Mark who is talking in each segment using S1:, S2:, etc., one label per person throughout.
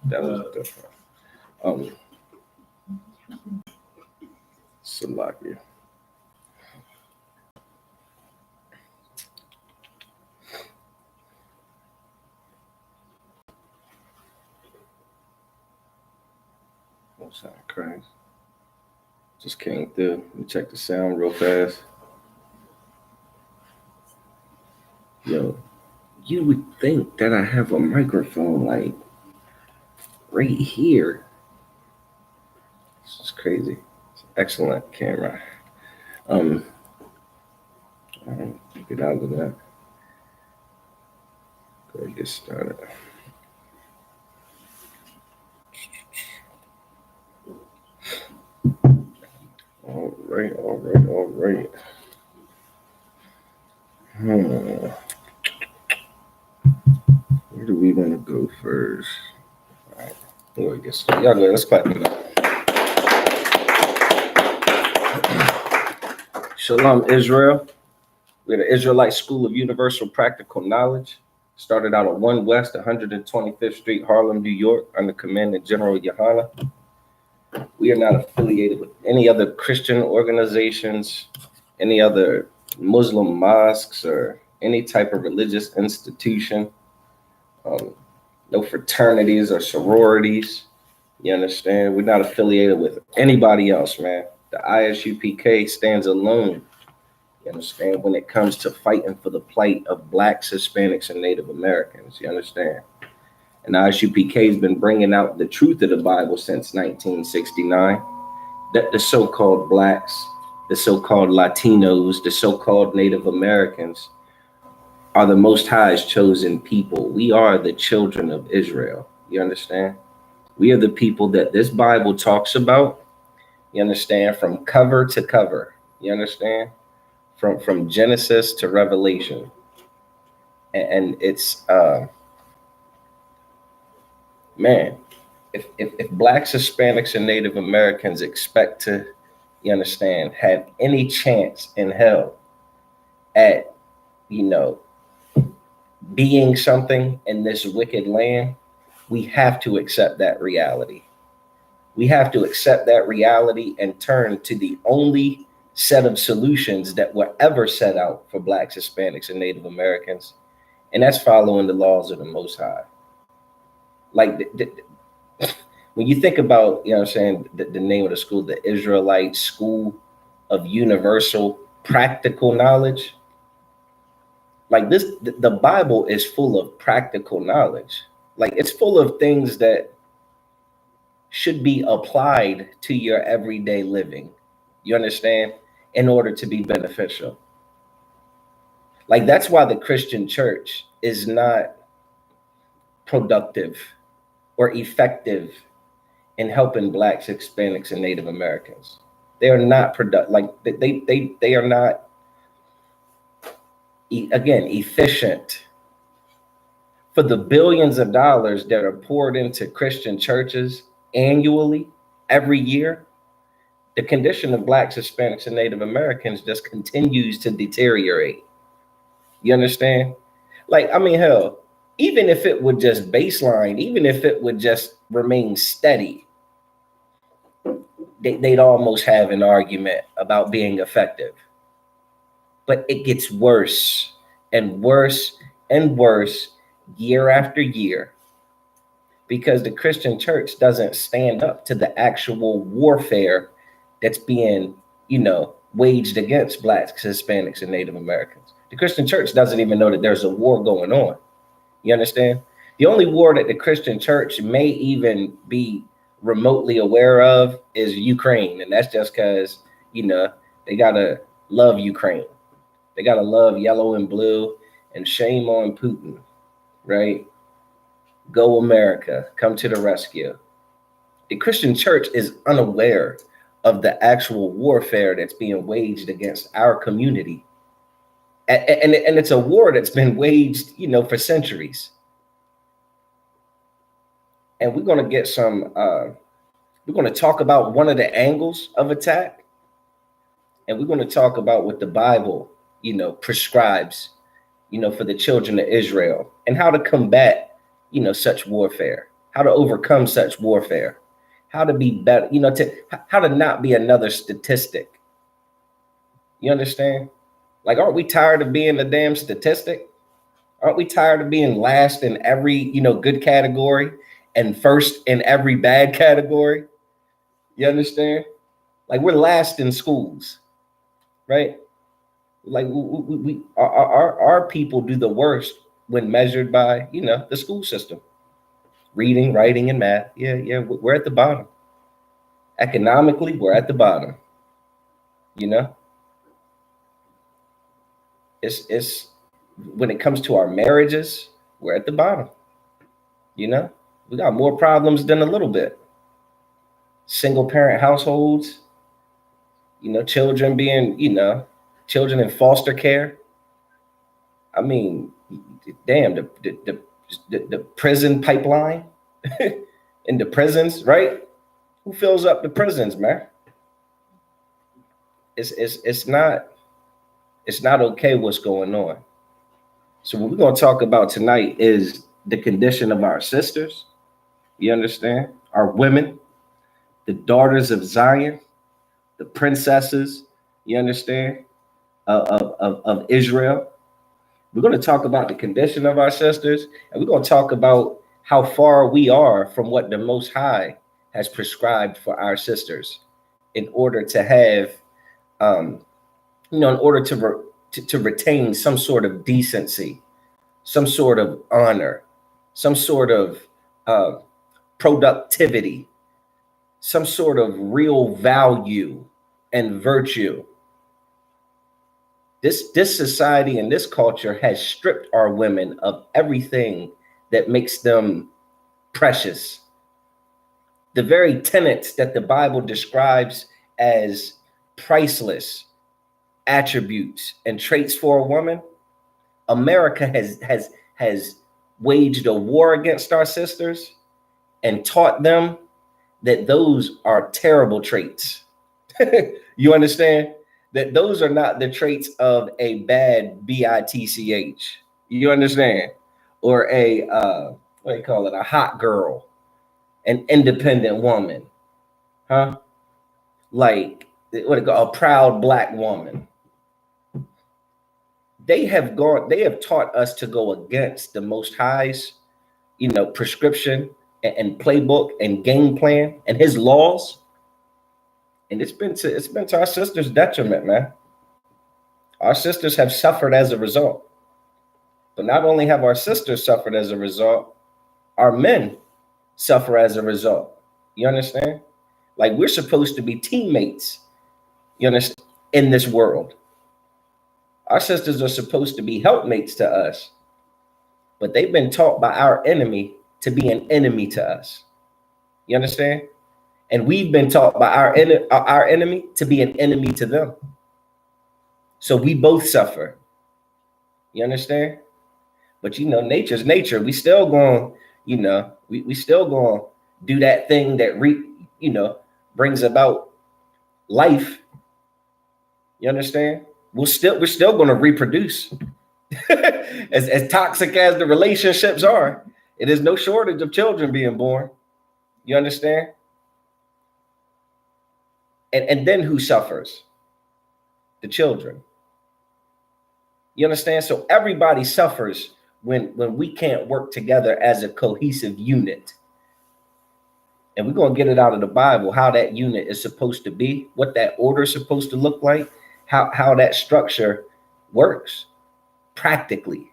S1: That was different. Salakia. What's that crazy? Just came through. Let me check the sound real fast. Yo, you would think that I have a microphone like right here. This is crazy. It's an excellent camera. All right, get out of that. Go ahead and get started. All right. Where do we want to go first? All right, here we get started. Y'all go. Let's clap it up. Shalom, Israel. We're the Israelite School of Universal Practical Knowledge. Started out at 1 West 125th Street, Harlem, New York, under Commandant General Yohana. We are not affiliated with any other Christian organizations, any other Muslim mosques, or any type of religious institution. No fraternities or sororities. You understand? We're not affiliated with anybody else, man. The ISUPK stands alone. You understand? When it comes to fighting for the plight of Blacks, Hispanics, and Native Americans. You understand? And ISUPK has been bringing out the truth of the Bible since 1969. That the so-called Blacks, the so-called Latinos, the so-called Native Americans are the Most High's chosen people. We are the children of Israel. You understand? We are the people that this Bible talks about. You understand? From cover to cover. You understand? From Genesis to Revelation. And it's man, if Blacks, Hispanics, and Native Americans expect to, you understand, have any chance in hell at, being something in this wicked land, we have to accept that reality. We have to accept that reality and turn to the only set of solutions that were ever set out for Blacks, Hispanics, and Native Americans, and that's following the laws of the Most High. Like, when you think about, the name of the school, the Israelite School of Universal Practical Knowledge, like this, the Bible is full of practical knowledge. Like, it's full of things that should be applied to your everyday living. You understand? In order to be beneficial. Like, that's why the Christian church is not productive or effective in helping Blacks, Hispanics, and Native Americans. They are not productive. Like, they are not, again, efficient. For the billions of dollars that are poured into Christian churches annually, every year, the condition of Blacks, Hispanics, and Native Americans just continues to deteriorate. You understand? Like, I mean, hell, even if it would just baseline, even if it would just remain steady, they'd almost have an argument about being effective. But it gets worse and worse and worse year after year, because the Christian church doesn't stand up to the actual warfare that's being, waged against Blacks, Hispanics, and Native Americans. The Christian church doesn't even know that there's a war going on. You understand? The only war that the Christian church may even be remotely aware of is Ukraine. And that's just because, they got to love Ukraine. They got to love yellow and blue, and shame on Putin, right? Go America, come to the rescue. The Christian church is unaware of the actual warfare that's being waged against our community. And it's a war that's been waged, for centuries. And we're going to get we're going to talk about one of the angles of attack. And we're going to talk about what the Bible, prescribes, for the children of Israel, and how to combat, such warfare, how to overcome such warfare, how to be better, how to not be another statistic. You understand? Like, aren't we tired of being a damn statistic? Aren't we tired of being last in every, good category and first in every bad category? You understand? Like, we're last in schools, right? Like, our people do the worst when measured by, the school system. Reading, writing, and math. Yeah, we're at the bottom. Economically, we're at the bottom. It's when it comes to our marriages, we're at the bottom. We got more problems than a little bit. Single parent households, children being, children in foster care. I mean, damn, the prison pipeline in the prisons, right? Who fills up the prisons, man? It's not okay what's going on. So what we're going to talk about tonight is the condition of our sisters. You understand? Our women, the daughters of Zion, the princesses, you understand, of Israel. We're going to talk about the condition of our sisters, and we're going to talk about how far we are from what the Most High has prescribed for our sisters in order to have, in order to retain some sort of decency, some sort of honor, some sort of productivity, some sort of real value and virtue. This society and this culture has stripped our women of everything that makes them precious. The very tenets that the Bible describes as priceless attributes and traits for a woman, America has waged a war against our sisters and taught them that those are terrible traits. You understand? That those are not the traits of a bad bitch. You understand? Or a what do you call it? A hot girl, an independent woman, huh? Like what do you call a proud Black woman. They have taught us to go against the Most High's, prescription and playbook and game plan and His laws. And it's been to our sisters' detriment, man. Our sisters have suffered as a result. But not only have our sisters suffered as a result, our men suffer as a result. You understand? Like, we're supposed to be teammates, you understand, in this world. Our sisters are supposed to be helpmates to us, but they've been taught by our enemy to be an enemy to us. You understand? And we've been taught by our enemy to be an enemy to them. So we both suffer. You understand? But nature's nature. We still going, we still going to do that thing that brings about life. You understand? We're still going to reproduce. as toxic as the relationships are, it is no shortage of children being born. You understand? And then who suffers? The children. You understand? So everybody suffers when we can't work together as a cohesive unit. And we're going to get it out of the Bible, how that unit is supposed to be, what that order is supposed to look like, how that structure works practically.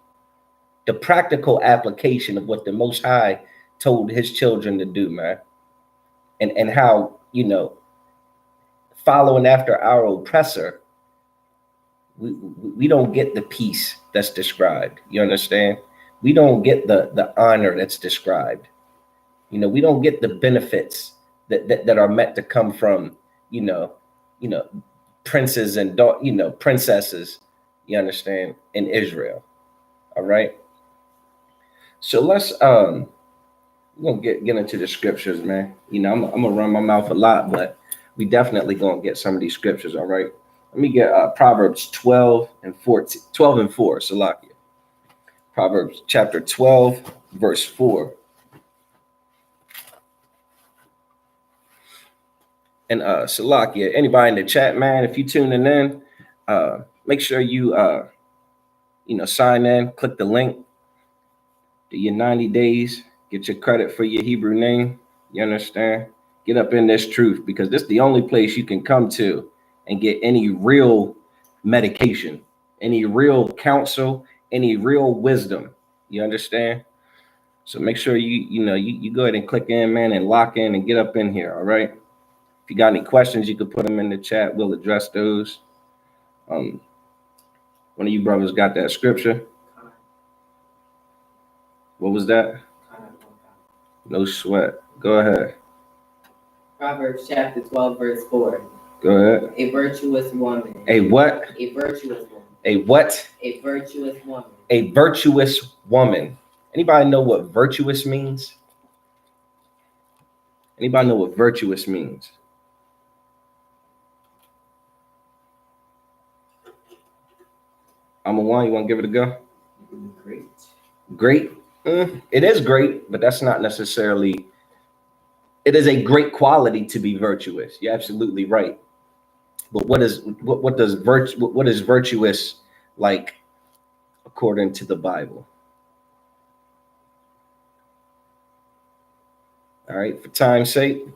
S1: The practical application of what the Most High told His children to do, man. And how, following after our oppressor, we don't get the peace that's described. You understand? We don't get the honor that's described. We don't get the benefits that are meant to come from, princes and princesses, you understand, in Israel. All right. So let's we're gonna get into the scriptures, man. I'm gonna run my mouth a lot, but we definitely gonna get some of these scriptures. All right. Let me get Proverbs 12 and 4, Salakia. Proverbs chapter 12, verse 4. And Salakia, anybody in the chat, man, if you tuning in, make sure you sign in, click the link, do your 90 days, get your credit for your Hebrew name. You understand? Get up in this truth, because this is the only place you can come to and get any real medication, any real counsel, any real wisdom. You understand? So make sure you go ahead and click in, man, and lock in and get up in here. All right. If you got any questions, you could put them in the chat. We'll address those. One of you brothers got that scripture. What was that? No sweat. Go ahead.
S2: Proverbs chapter 12, verse 4.
S1: Go ahead.
S2: A virtuous woman.
S1: A what?
S2: A virtuous woman.
S1: A what?
S2: A virtuous woman.
S1: A virtuous woman. Anybody know what virtuous means? Anybody know what virtuous means? I'm a one. You want to give it a go?
S2: Great.
S1: Great. It is great, but that's not necessarily. It is a great quality to be virtuous. You're absolutely right. But what is virtuous like according to the Bible? All right, for time's sake,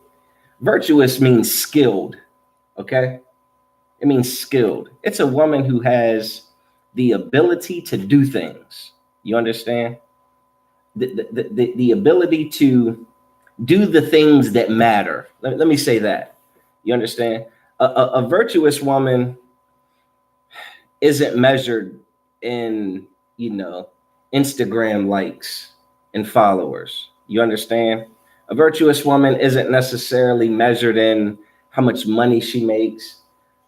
S1: virtuous means skilled. Okay, it means skilled. It's a woman who has the ability to do things. You understand? The ability to do the things that matter. Let me say that. You understand? A virtuous woman isn't measured in, Instagram likes and followers. You understand? A virtuous woman isn't necessarily measured in how much money she makes.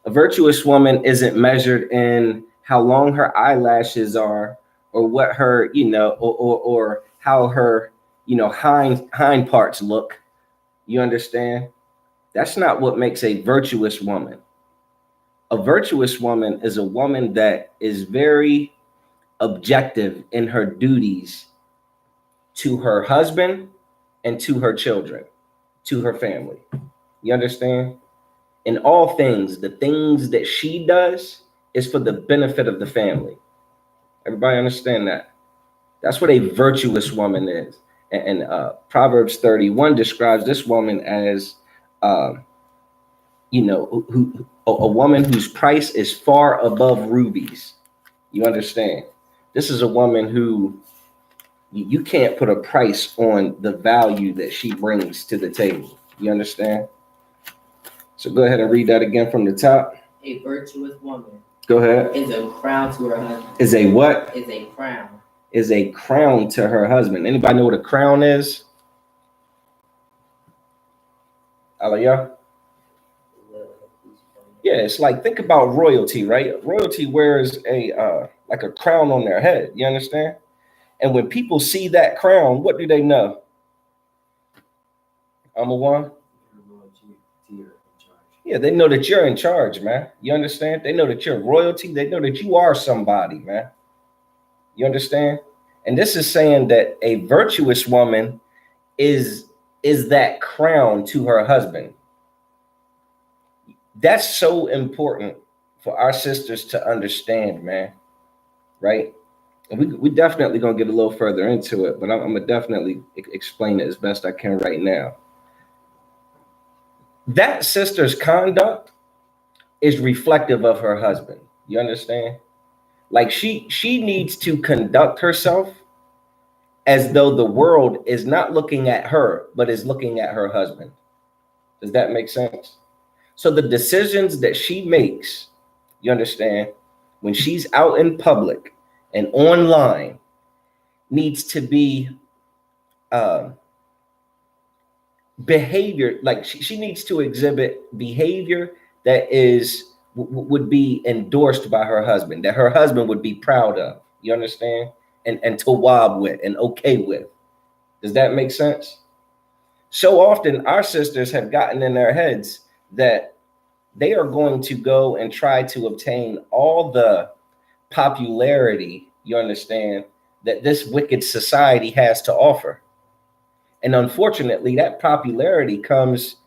S1: A virtuous woman isn't measured in how long her eyelashes are, or what her, or how her, hind parts look. You understand? That's not what makes a virtuous woman. A virtuous woman is a woman that is very objective in her duties to her husband and to her children, to her family. You understand? In all things, the things that she does is for the benefit of the family. Everybody understand that? That's what a virtuous woman is. And Proverbs 31 describes this woman as, a woman whose price is far above rubies. You understand? This is a woman who you can't put a price on the value that she brings to the table. You understand? So go ahead and read that again from the top.
S2: A virtuous woman.
S1: Go ahead.
S2: Is a crown to her husband.
S1: Is a what?
S2: Is a crown.
S1: Is a crown to her husband. Anybody know what a crown is? Aliyah? Yeah, it's like, think about royalty, right? Royalty wears like a crown on their head. You understand? And when people see that crown, what do they know? I'm a one. Yeah, they know that you're in charge, man. You understand? They know that you're royalty. They know that you are somebody, man. You understand? And this is saying that a virtuous woman is that crown to her husband. That's so important for our sisters to understand, man. Right? And we definitely gonna get a little further into it, but I'm gonna definitely explain it as best I can right now. That sister's conduct is reflective of her husband. You understand? Like she needs to conduct herself as though the world is not looking at her, but is looking at her husband. Does that make sense? So the decisions that she makes, you understand, when she's out in public and online, needs to be behavior, like she needs to exhibit behavior that would be endorsed by her husband, that her husband would be proud of. You understand? And tawab with and okay with. Does that make sense? So often our sisters have gotten in their heads that they are going to go and try to obtain all the popularity, you understand, that this wicked society has to offer. And unfortunately, that popularity comes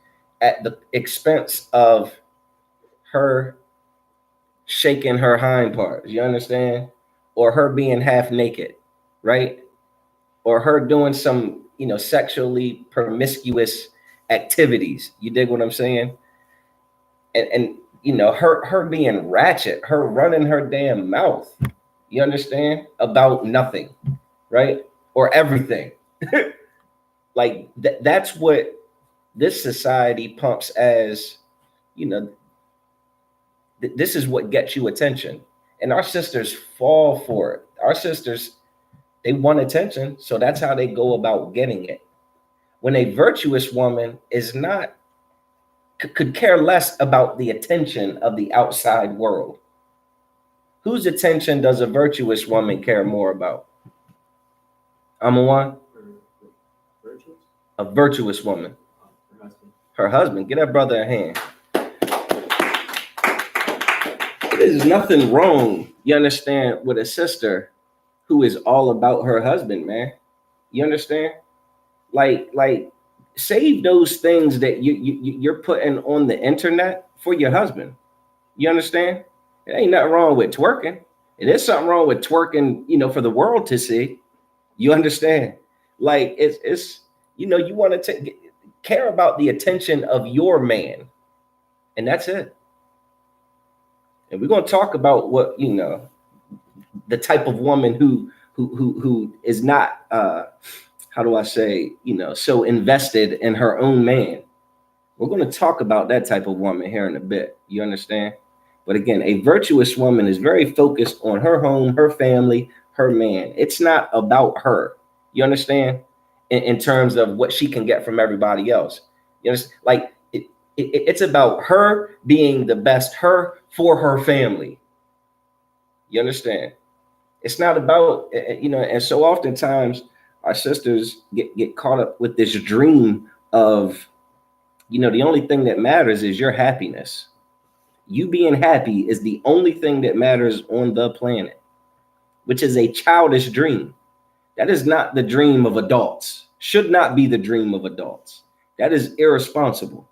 S1: at the expense of her shaking her hind parts, you understand? Or her being half naked, right? Or her doing some, sexually promiscuous activities. You dig what I'm saying? And her being ratchet, her running her damn mouth, you understand? About nothing, right? Or everything. Like that's what this society pumps as, this is what gets you attention. And our sisters fall for it. Our sisters, they want attention, so that's how they go about getting it. When a virtuous woman is not, could care less about the attention of the outside world. Whose attention does a virtuous woman care more about? I'm a one.
S3: Virtuous?
S1: A virtuous woman.
S3: Her husband.
S1: Her husband. Give that brother a hand. There's nothing wrong, you understand, with a sister who is all about her husband, man. You understand? Like save those things that you're putting on the internet for your husband. You understand? It ain't nothing wrong with twerking. It is something wrong with twerking, for the world to see. You understand? Like it's you want to care about the attention of your man, and that's it. And we're going to talk about what, the type of woman who is not, how do I say, so invested in her own man. We're going to talk about that type of woman here in a bit. You understand? But again, a virtuous woman is very focused on her home, her family, her man. It's not about her. You understand? In terms of what she can get from everybody else. You understand? Like it's about her being the best her for her family. You understand? It's not about, and so oftentimes our sisters get caught up with this dream of, the only thing that matters is your happiness. You being happy is the only thing that matters on the planet, which is a childish dream. That is not the dream of adults, should not be the dream of adults. That is irresponsible.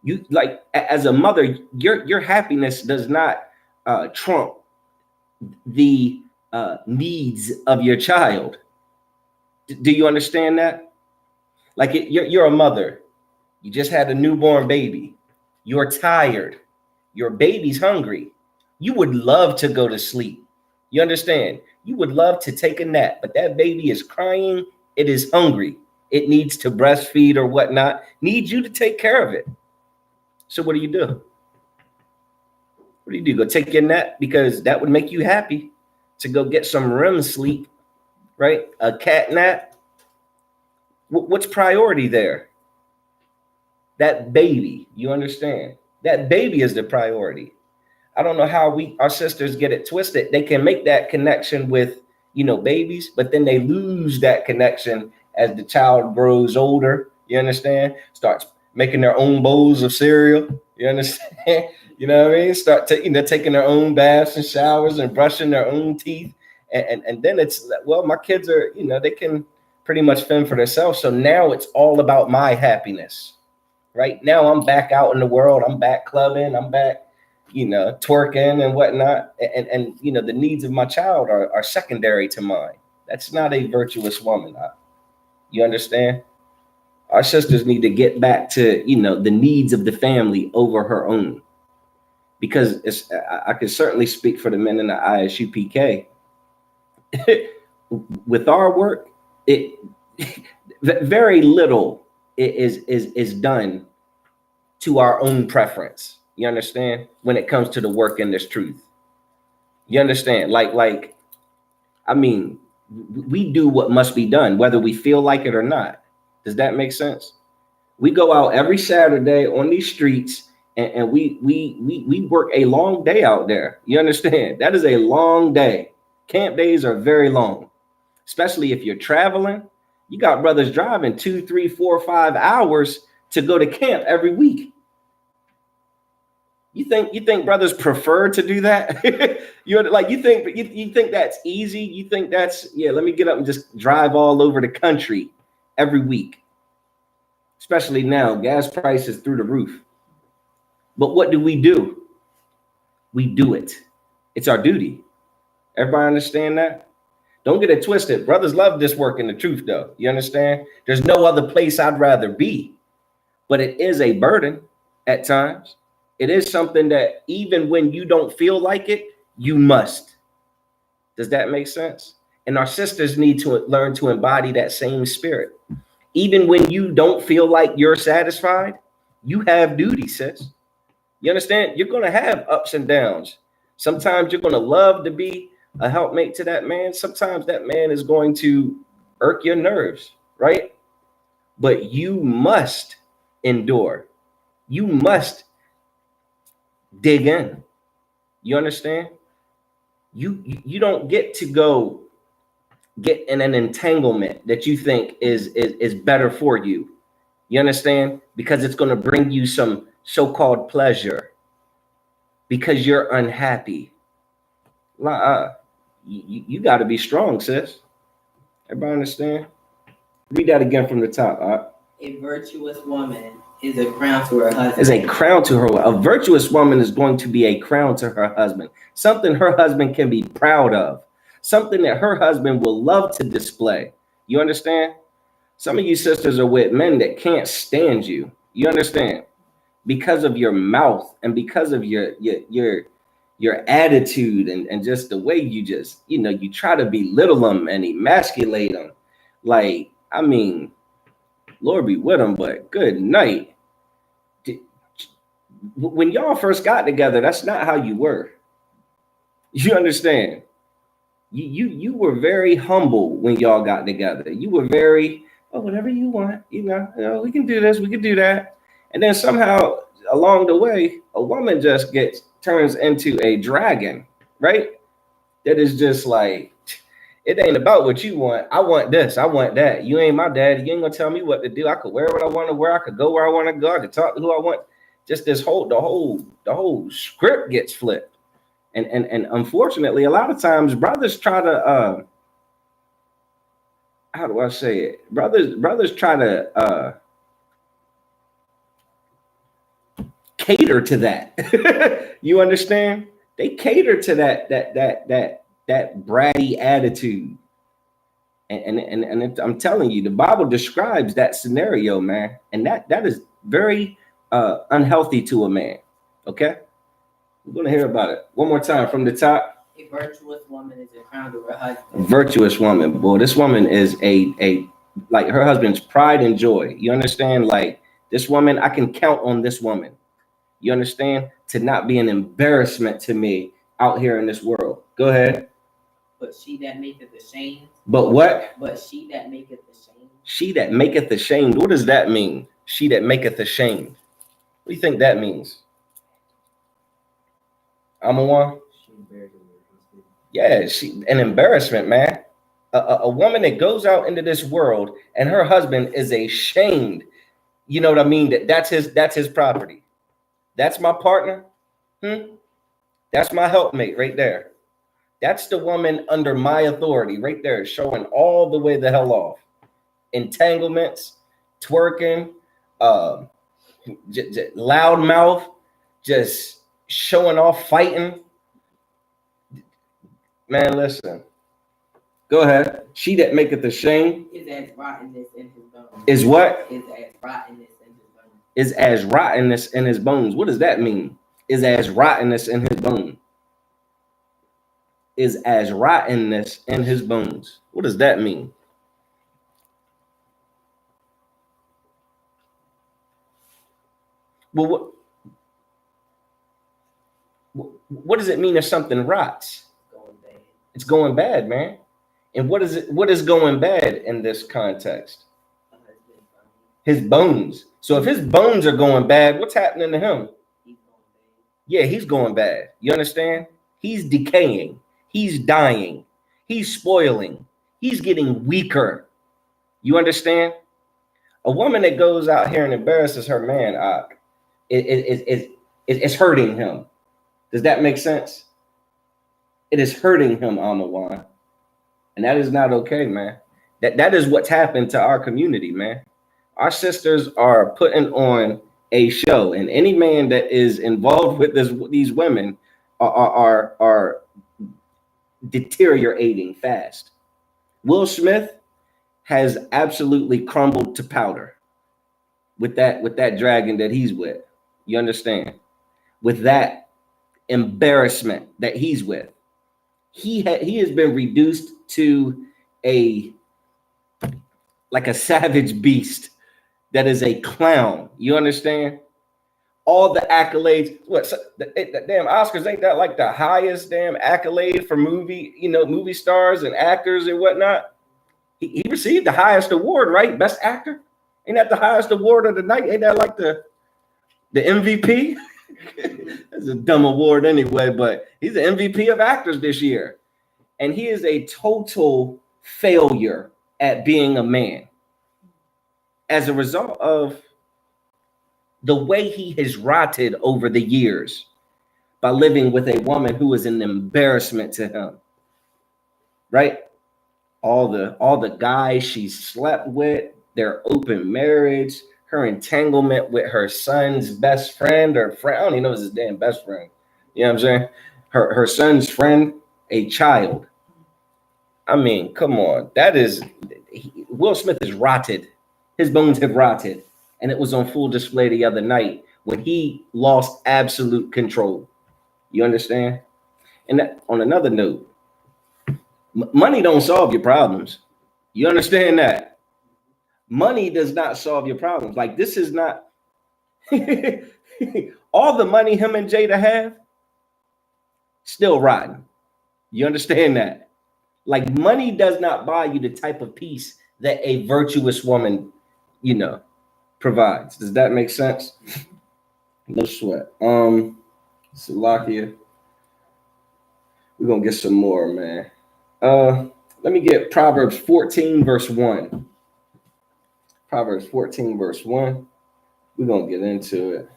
S1: You, like, as a mother, your happiness does not trump the needs of your child. Do you understand that? Like you're a mother. You just had a newborn baby. You're tired. Your baby's hungry. You would love to go to sleep. You understand? You would love to take a nap, but that baby is crying. It is hungry. It needs to breastfeed or whatnot. Needs you to take care of it. So what do you do? What do you do? Go take your nap because that would make you happy to go get some REM sleep, right? A cat nap. What's priority there? That baby, you understand? That baby is the priority. I don't know how our sisters get it twisted. They can make that connection with, babies, but then they lose that connection as the child grows older. You understand? Starts making their own bowls of cereal. You understand? You know what I mean? Start taking their own baths and showers and brushing their own teeth. And then it's, well, my kids are, they can pretty much fend for themselves. So now it's all about my happiness. Right now I'm back out in the world. I'm back clubbing. I'm back, twerking and whatnot. And the needs of my child are secondary to mine. That's not a virtuous woman. You understand? Our sisters need to get back to, the needs of the family over her own. Because I can certainly speak for the men in the ISUPK. With our work, very little is done to our own preference. You understand? When it comes to the work in this truth. You understand? Like, I mean, we do what must be done, whether we feel like it or not. Does that make sense? We go out every Saturday on these streets and we work a long day out there. You understand? That is a long day. Camp days are very long, especially if you're traveling. You got brothers driving 2, 3, 4, 5 hours to go to camp every week. You think brothers prefer to do that? you think that's easy? You think that's, let me get up and just drive all over the country every week. especially now, gas prices through the roof. But what do? We do it. It's our duty. Everybody understand that? Don't get it twisted. Brothers love this work in the truth, though. You understand? There's no other place I'd rather be. But it is a burden at times. It is something that even when you don't feel like it, you must. Does that make sense? And our sisters need to learn to embody that same spirit. Even when you don't feel like you're satisfied, you have duty, sis. You understand? You're going to have ups and downs. Sometimes you're going to love to be a helpmate to that man. Sometimes that man is going to irk your nerves, right? But you must endure. You must dig in. You understand? You don't get to go get in an entanglement that you think is better for you. You understand? Because it's going to bring you some so-called pleasure because you're unhappy. You got to be strong, sis. Everybody understand? Read that again from the top.
S2: A virtuous woman is a crown to her husband.
S1: Is a crown to her. A virtuous woman is going to be a crown to her husband. Something her husband can be proud of. Something that her husband will love to display. You understand? Some of you sisters are with men that can't stand you. You understand? Because of your mouth and because of your attitude and just the way you just, you try to belittle them and emasculate them. Like, I mean, Lord be with them, but good night. When y'all first got together, that's not how you were. You understand? You were very humble when y'all got together. You were very, whatever you want, we can do this, we can do that. And then somehow along the way, a woman just turns into a dragon, right? That is just like, it ain't about what you want. I want this, I want that. You ain't my daddy. You ain't gonna tell me what to do. I could wear what I want to wear. I could go where I want to go. I could talk to who I want. Just the whole script gets flipped. And unfortunately, a lot of times brothers try to how do I say it? Brothers try to cater to that. You understand? They cater to that bratty attitude. And I'm telling you, the Bible describes that scenario, man. And that is very unhealthy to a man. Okay? We're going to hear about it. One more time from the top.
S2: A virtuous woman is a crown to her husband.
S1: Virtuous woman. Boy, this woman is a like her husband's pride and joy. You understand? Like this woman, I can count on this woman. You understand? To not be an embarrassment to me out here in this world. Go ahead.
S2: But she that maketh ashamed.
S1: But what?
S2: But she that maketh ashamed.
S1: She that maketh ashamed. What does that mean? She that maketh ashamed. What do you think that means? I'm a one. Yeah, an embarrassment, man. A woman that goes out into this world and her husband is ashamed. You know what I mean? That's his property. That's my partner. That's my helpmate right there. That's the woman under my authority right there, showing all the way the hell off. Entanglements, twerking, loud mouth, just showing off, fighting. Man, listen. Go ahead. She that maketh ashamed
S2: is as rottenness in his bones.
S1: Is what?
S2: Is as rottenness in his bones.
S1: Is as rottenness in his bones. What does that mean? Is as rottenness in his bones. Is as rottenness in his bones. What does that mean? Well, what does it mean if something rots? It's going bad, man. And what is going bad in this context? His bones. So if his bones are going bad, what's happening to him? Yeah, he's going bad. You understand? He's decaying. He's dying. He's spoiling. He's getting weaker. You understand? A woman that goes out here and embarrasses her man, it's hurting him. Does that make sense? It is hurting him, Amawan. And that is not okay, man. That is what's happened to our community, man. Our sisters are putting on a show, and any man that is involved with these women are deteriorating fast. Will Smith has absolutely crumbled to powder with that dragon that he's with. You understand? With that embarrassment that he's with, he has been reduced to a savage beast that is a clown. You understand? All the accolades. What the damn Oscars ain't that like the highest damn accolade for movie stars and actors and whatnot? He received the highest award, right? Best actor. Ain't that the highest award of the night? Ain't that like the MVP? That's a dumb award anyway, but he's the MVP of actors this year. And he is a total failure at being a man as a result of the way he has rotted over the years by living with a woman who is an embarrassment to him, right? All the guys she slept with, their open marriage, her entanglement with her son's best friend or friend. I don't even know if it's his damn best friend. You know what I'm saying? Her son's friend, a child. I mean, come on. Will Smith is rotted. His bones have rotted. And it was on full display the other night when he lost absolute control. You understand? And on another note, money don't solve your problems. You understand that? Money does not solve your problems. Like, this is not all the money him and Jada have, still rotten. You understand that? Like, money does not buy you the type of peace that a virtuous woman, provides. Does that make sense? No sweat. Salakia. We're gonna get some more, man. Let me get Proverbs 14, verse 1. Proverbs 14, verse 1. We're gonna get into it.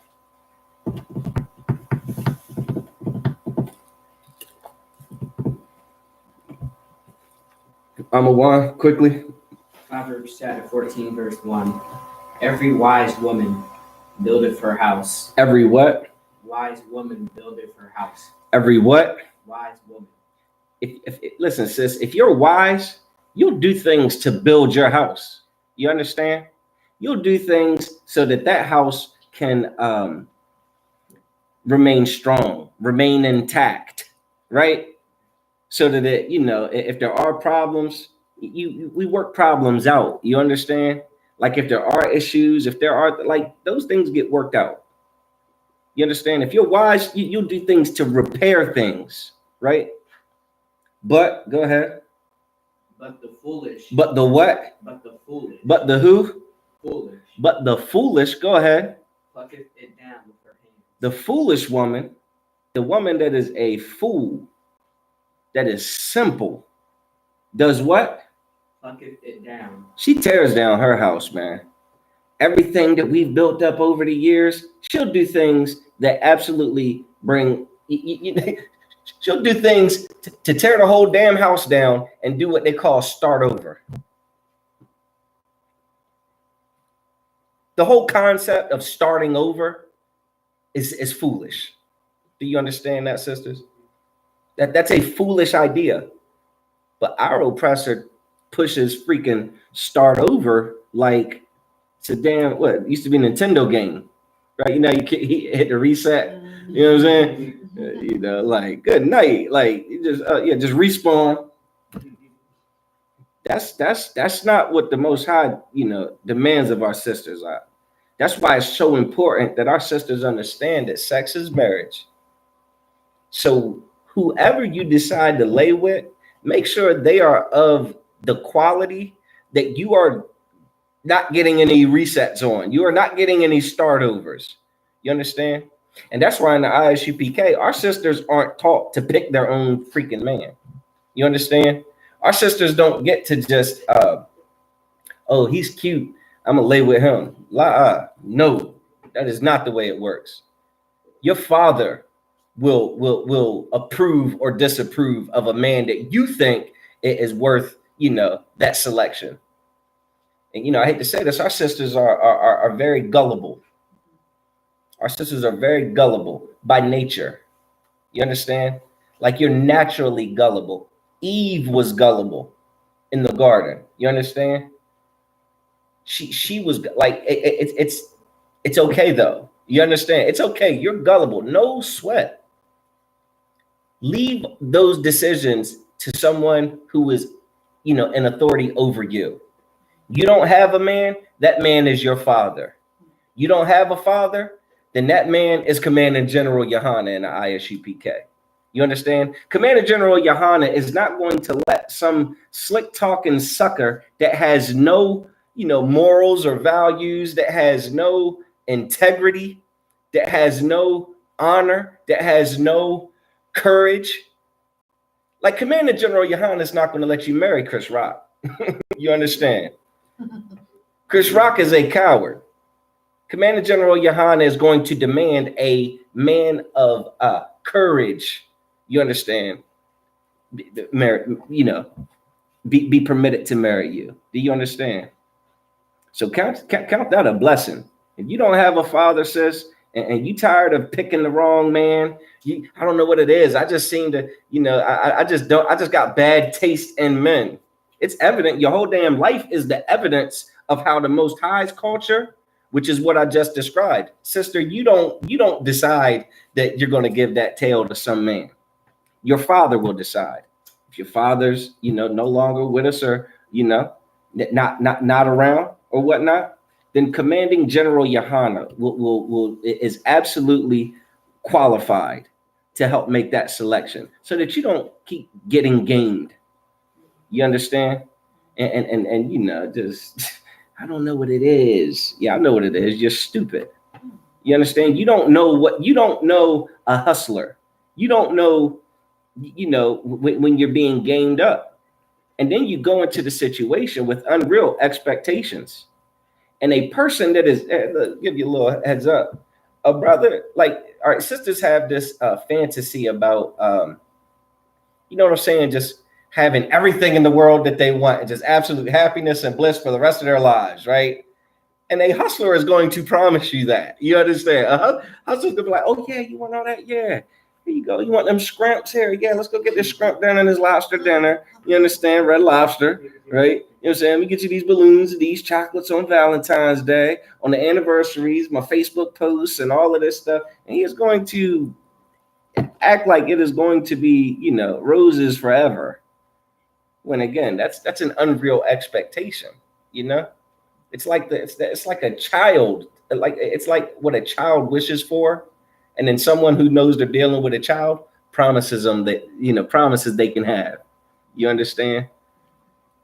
S1: I'm a one quickly.
S3: Proverbs chapter 14, verse 1. Every wise woman buildeth her house.
S1: Every what?
S3: Wise woman buildeth her house.
S1: Every what?
S3: Wise woman.
S1: Listen, sis, if you're wise, you'll do things to build your house. You understand? You'll do things so that house can remain strong, remain intact, right? So that if there are problems, we work problems out. You understand? Like, if there are issues, if there are, like, those things get worked out. You understand? If you're wise, you'll do things to repair things, right? But go ahead.
S3: But the foolish.
S1: But the what?
S3: But the foolish.
S1: But the who?
S3: Foolish.
S1: But the foolish, go ahead.
S3: Plucketh it down with her hands.
S1: The foolish woman, the woman that is a fool, that is simple, does what?
S3: Plucketh it down.
S1: She tears down her house, man. Everything that we've built up over the years, she'll do things that absolutely bring. She'll do things to tear the whole damn house down and do what they call start over. The whole concept of starting over is foolish. Do you understand that, sisters? That's a foolish idea. But our oppressor pushes freaking start over like it's a damn, what, it used to be a Nintendo game, right? He hit the reset. You know what I'm saying? Like, good night. Like, you just respawn. That's not what the Most High, demands of our sisters are. That's why it's so important that our sisters understand that sex is marriage. So whoever you decide to lay with, make sure they are of the quality that you are not getting any resets on. You are not getting any start overs. You understand? And that's why in the ISUPK, our sisters aren't taught to pick their own freaking man. You understand? Our sisters don't get to just, oh, he's cute, I'm gonna lay with him. No, that is not the way it works. Your father will approve or disapprove of a man that you think is worth, that selection. And I hate to say this, our sisters are very gullible. Our sisters are very gullible by nature. You understand? Like you're naturally gullible. Eve was gullible in the garden. You understand? She was like it's okay though. You understand? It's okay. You're gullible. No sweat. Leave those decisions to someone who is, an authority over you. You don't have a man, that man is your father. You don't have a father, then that man is Commander General Yohana in the ISUPK. You understand? Commander General Yohana is not going to let some slick talking sucker that has no, morals or values, that has no integrity, that has no honor, that has no courage. Like Commander General Yohana is not going to let you marry Chris Rock. You understand? Chris Rock is a coward. Commander General Yohana is going to demand a man of courage. You understand? Be permitted to marry you. Do you understand? So count that a blessing. If you don't have a father, sis, and you tired of picking the wrong man, I don't know what it is. I just seem to, I just got bad taste in men. It's evident. Your whole damn life is the evidence of how the Most High's culture, which is what I just described. Sister, you don't decide that you're going to give that tail to some man. Your father will decide. If your father's, no longer with us, or, not around or whatnot, then Commanding General Yohana is absolutely qualified to help make that selection so that you don't keep getting gamed. You understand? And just I don't know what it is. Yeah, I know what it is. You're stupid. You understand? You don't know a hustler. You don't know, when you're being gamed up. And then you go into the situation with unreal expectations. And a person that is, look, give you a little heads up, a brother, like, all right, sisters have this fantasy about, you know what I'm saying? Just having everything in the world that they want and just absolute happiness and bliss for the rest of their lives, right? And a hustler is going to promise you that. You understand? Hustler's gonna be like, oh yeah, you want all that? Yeah. Here you go. You want them scramps here? Yeah, let's go get this scramp dinner and this lobster dinner. You understand? Red Lobster, right? You know what I'm saying? We get you these balloons, these chocolates on Valentine's Day, on the anniversaries, my Facebook posts, and all of this stuff. And he is going to act like it is going to be, roses forever. When again, that's an unreal expectation. It's like it's like a child, it's like what a child wishes for, and then someone who knows they're dealing with a child promises them that promises they can have. You understand?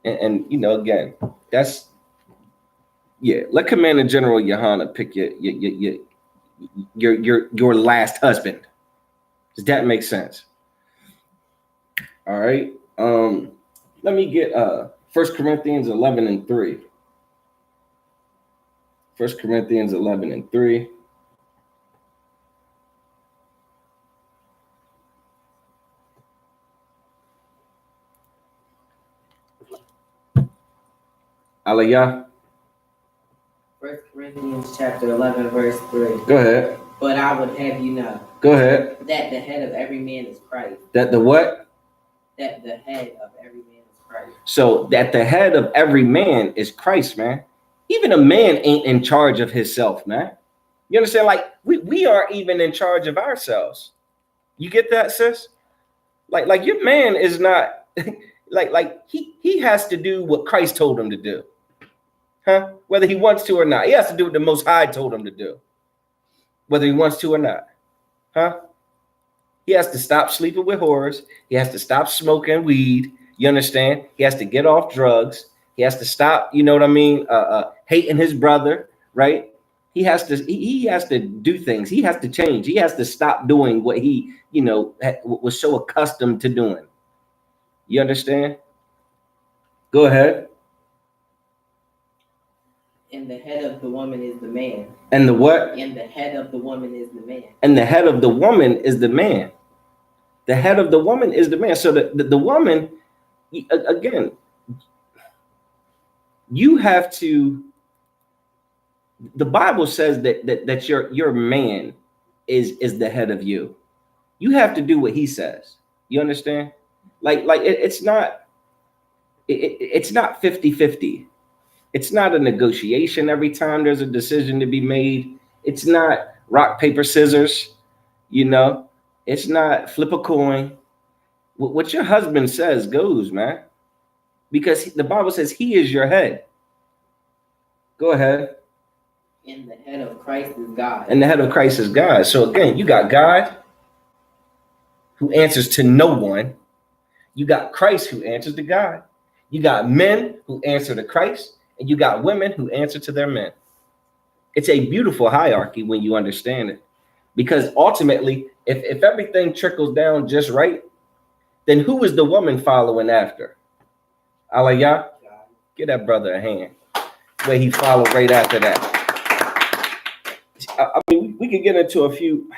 S1: And again, that's let Commander General Yohana pick your last husband. Does that make sense? All right. Let me get 1 Corinthians 11:3. 1 Corinthians 11:3. Aliyah.
S2: 1 Corinthians chapter 11, verse 3.
S1: Go ahead.
S2: But I would have you know.
S1: Go ahead.
S2: That the head of every man is Christ.
S1: That the what?
S2: That the head of every man is Christ.
S1: So that the head of every man is Christ, man. Even a man ain't in charge of himself, man. You understand? Like we aren't even in charge of ourselves. You get that, sis? Like your man is not like he has to do what Christ told him to do. Huh? Whether he wants to or not. He has to do what the Most High told him to do. Whether he wants to or not. Huh? He has to stop sleeping with whores. He has to stop smoking weed. You understand? He has to get off drugs. He has to stop, you know what I mean? Hating his brother, right? He has to do things. He has to change. He has to stop doing what he, was so accustomed to doing. You understand? Go ahead.
S2: And the head of the woman is the man.
S1: And the what?
S2: And the head of the woman is the man.
S1: And the head of the woman is the man. The head of the woman is the man. So the woman, again, You have to, the Bible says that your man is the head of you. You have to do what he says. You understand? It's not it's not 50-50. It's not a negotiation every time there's a decision to be made. It's not rock, paper, scissors, you know. It's not flip a coin. What your husband says goes, man. Because the Bible says he is your head. Go ahead.
S2: And the head of Christ is God.
S1: And the head of Christ is God. So again, you got God who answers to no one. You got Christ who answers to God. You got men who answer to Christ. And you got women who answer to their men. It's a beautiful hierarchy when you understand it. Because ultimately, if everything trickles down just right, then who is the woman following after? Aliyah, give that brother a hand. Where he followed right after that. I mean, we could get into a few.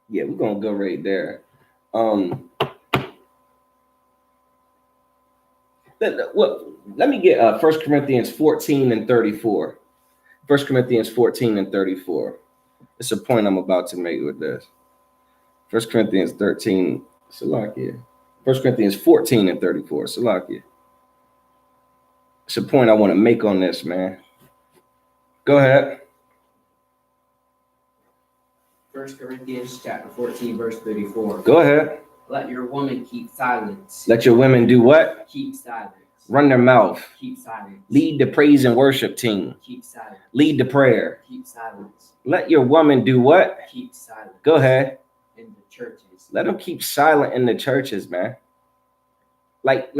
S1: Yeah, we're gonna go right there. Let me get 1 Corinthians 14 and 34. 1 Corinthians 14 and 34. It's a point I'm about to make with this. 1 Corinthians 13, Salakia. 1 Corinthians 14 and 34, Salakia. It's a point I want to make on this, man. Go ahead.
S3: 1 Corinthians chapter 14, verse 34.
S1: Go ahead.
S3: Let your woman keep silence.
S1: Let your women do what?
S3: Keep silence.
S1: Run their mouth.
S3: Keep silence.
S1: Lead the praise and worship team.
S3: Keep silence.
S1: Lead the prayer.
S3: Keep silence.
S1: Let your woman do what?
S3: Keep silence.
S1: Go ahead.
S3: In the churches.
S1: Let them keep silent in the churches, man. Like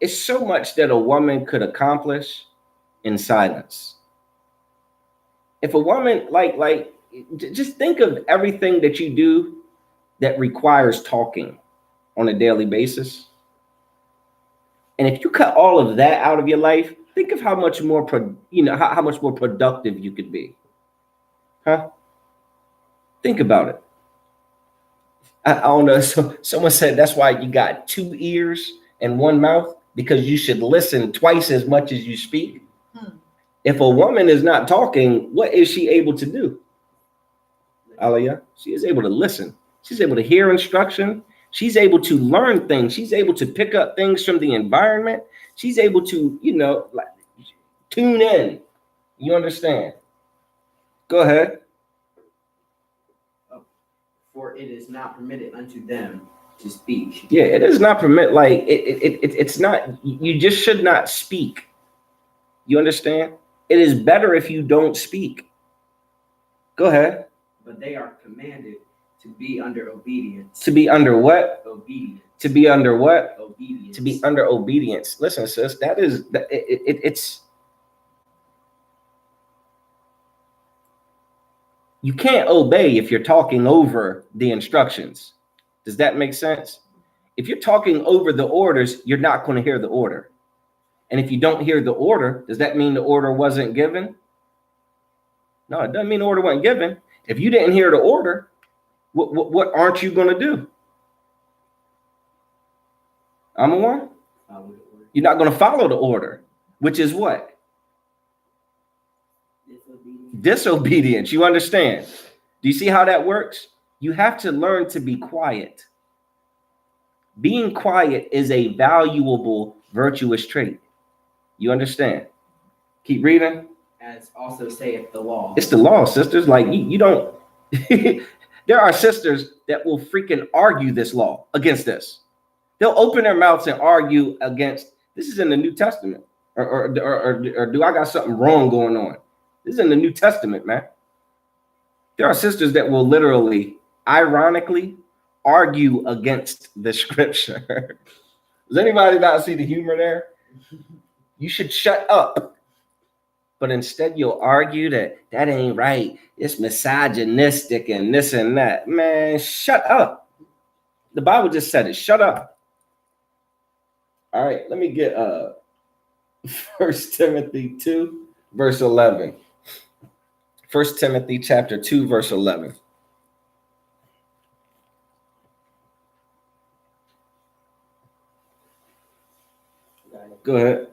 S1: it's so much that a woman could accomplish in silence. If a woman, just think of everything that you do that requires talking on a daily basis. And if you cut all of that out of your life, think of how much more, how much more productive you could be. Huh? Think about it. I don't know. So someone said that's why you got 2 ears and 1 mouth, because you should listen twice as much as you speak. If a woman is not talking, what is she able to do? Aliyah, she is able to listen. She's able to hear instruction. She's able to learn things. She's able to pick up things from the environment. She's able to, tune in. You understand? Go ahead.
S3: For it is not permitted unto them to speak.
S1: Yeah, it is not permit. It's not. You just should not speak. You understand? It is better if you don't speak. Go ahead.
S3: But they are commanded to be under obedience.
S1: To be under what?
S3: Obedience.
S1: To be under what?
S3: Obedience.
S1: To be under obedience. Listen, sis, it's. You can't obey if you're talking over the instructions. Does that make sense? If you're talking over the orders, you're not going to hear the order. And if you don't hear the order, does that mean the order wasn't given? No, it doesn't mean the order wasn't given. If you didn't hear the order, what aren't you going to do? Amawar? You're not going to follow the order, which is what? Disobedience. You understand? Do you see how that works? You have to learn to be quiet. Being quiet is a valuable, virtuous trait. You understand? Keep reading.
S3: As also saith the law.
S1: It's the law, sisters. Like you don't. There are sisters that will freaking argue this law against this. They'll open their mouths and argue against. This is in the New Testament, or do I got something wrong going on? This is in the New Testament, man. There are sisters that will literally, ironically, argue against the scripture. Does anybody not see the humor there? You should shut up. But instead you'll argue that ain't right. It's misogynistic and this and that. Man, shut up. The Bible just said it. Shut up. All right, let me get 1 Timothy 2, verse 11. 1 Timothy chapter 2, verse 11. Go ahead.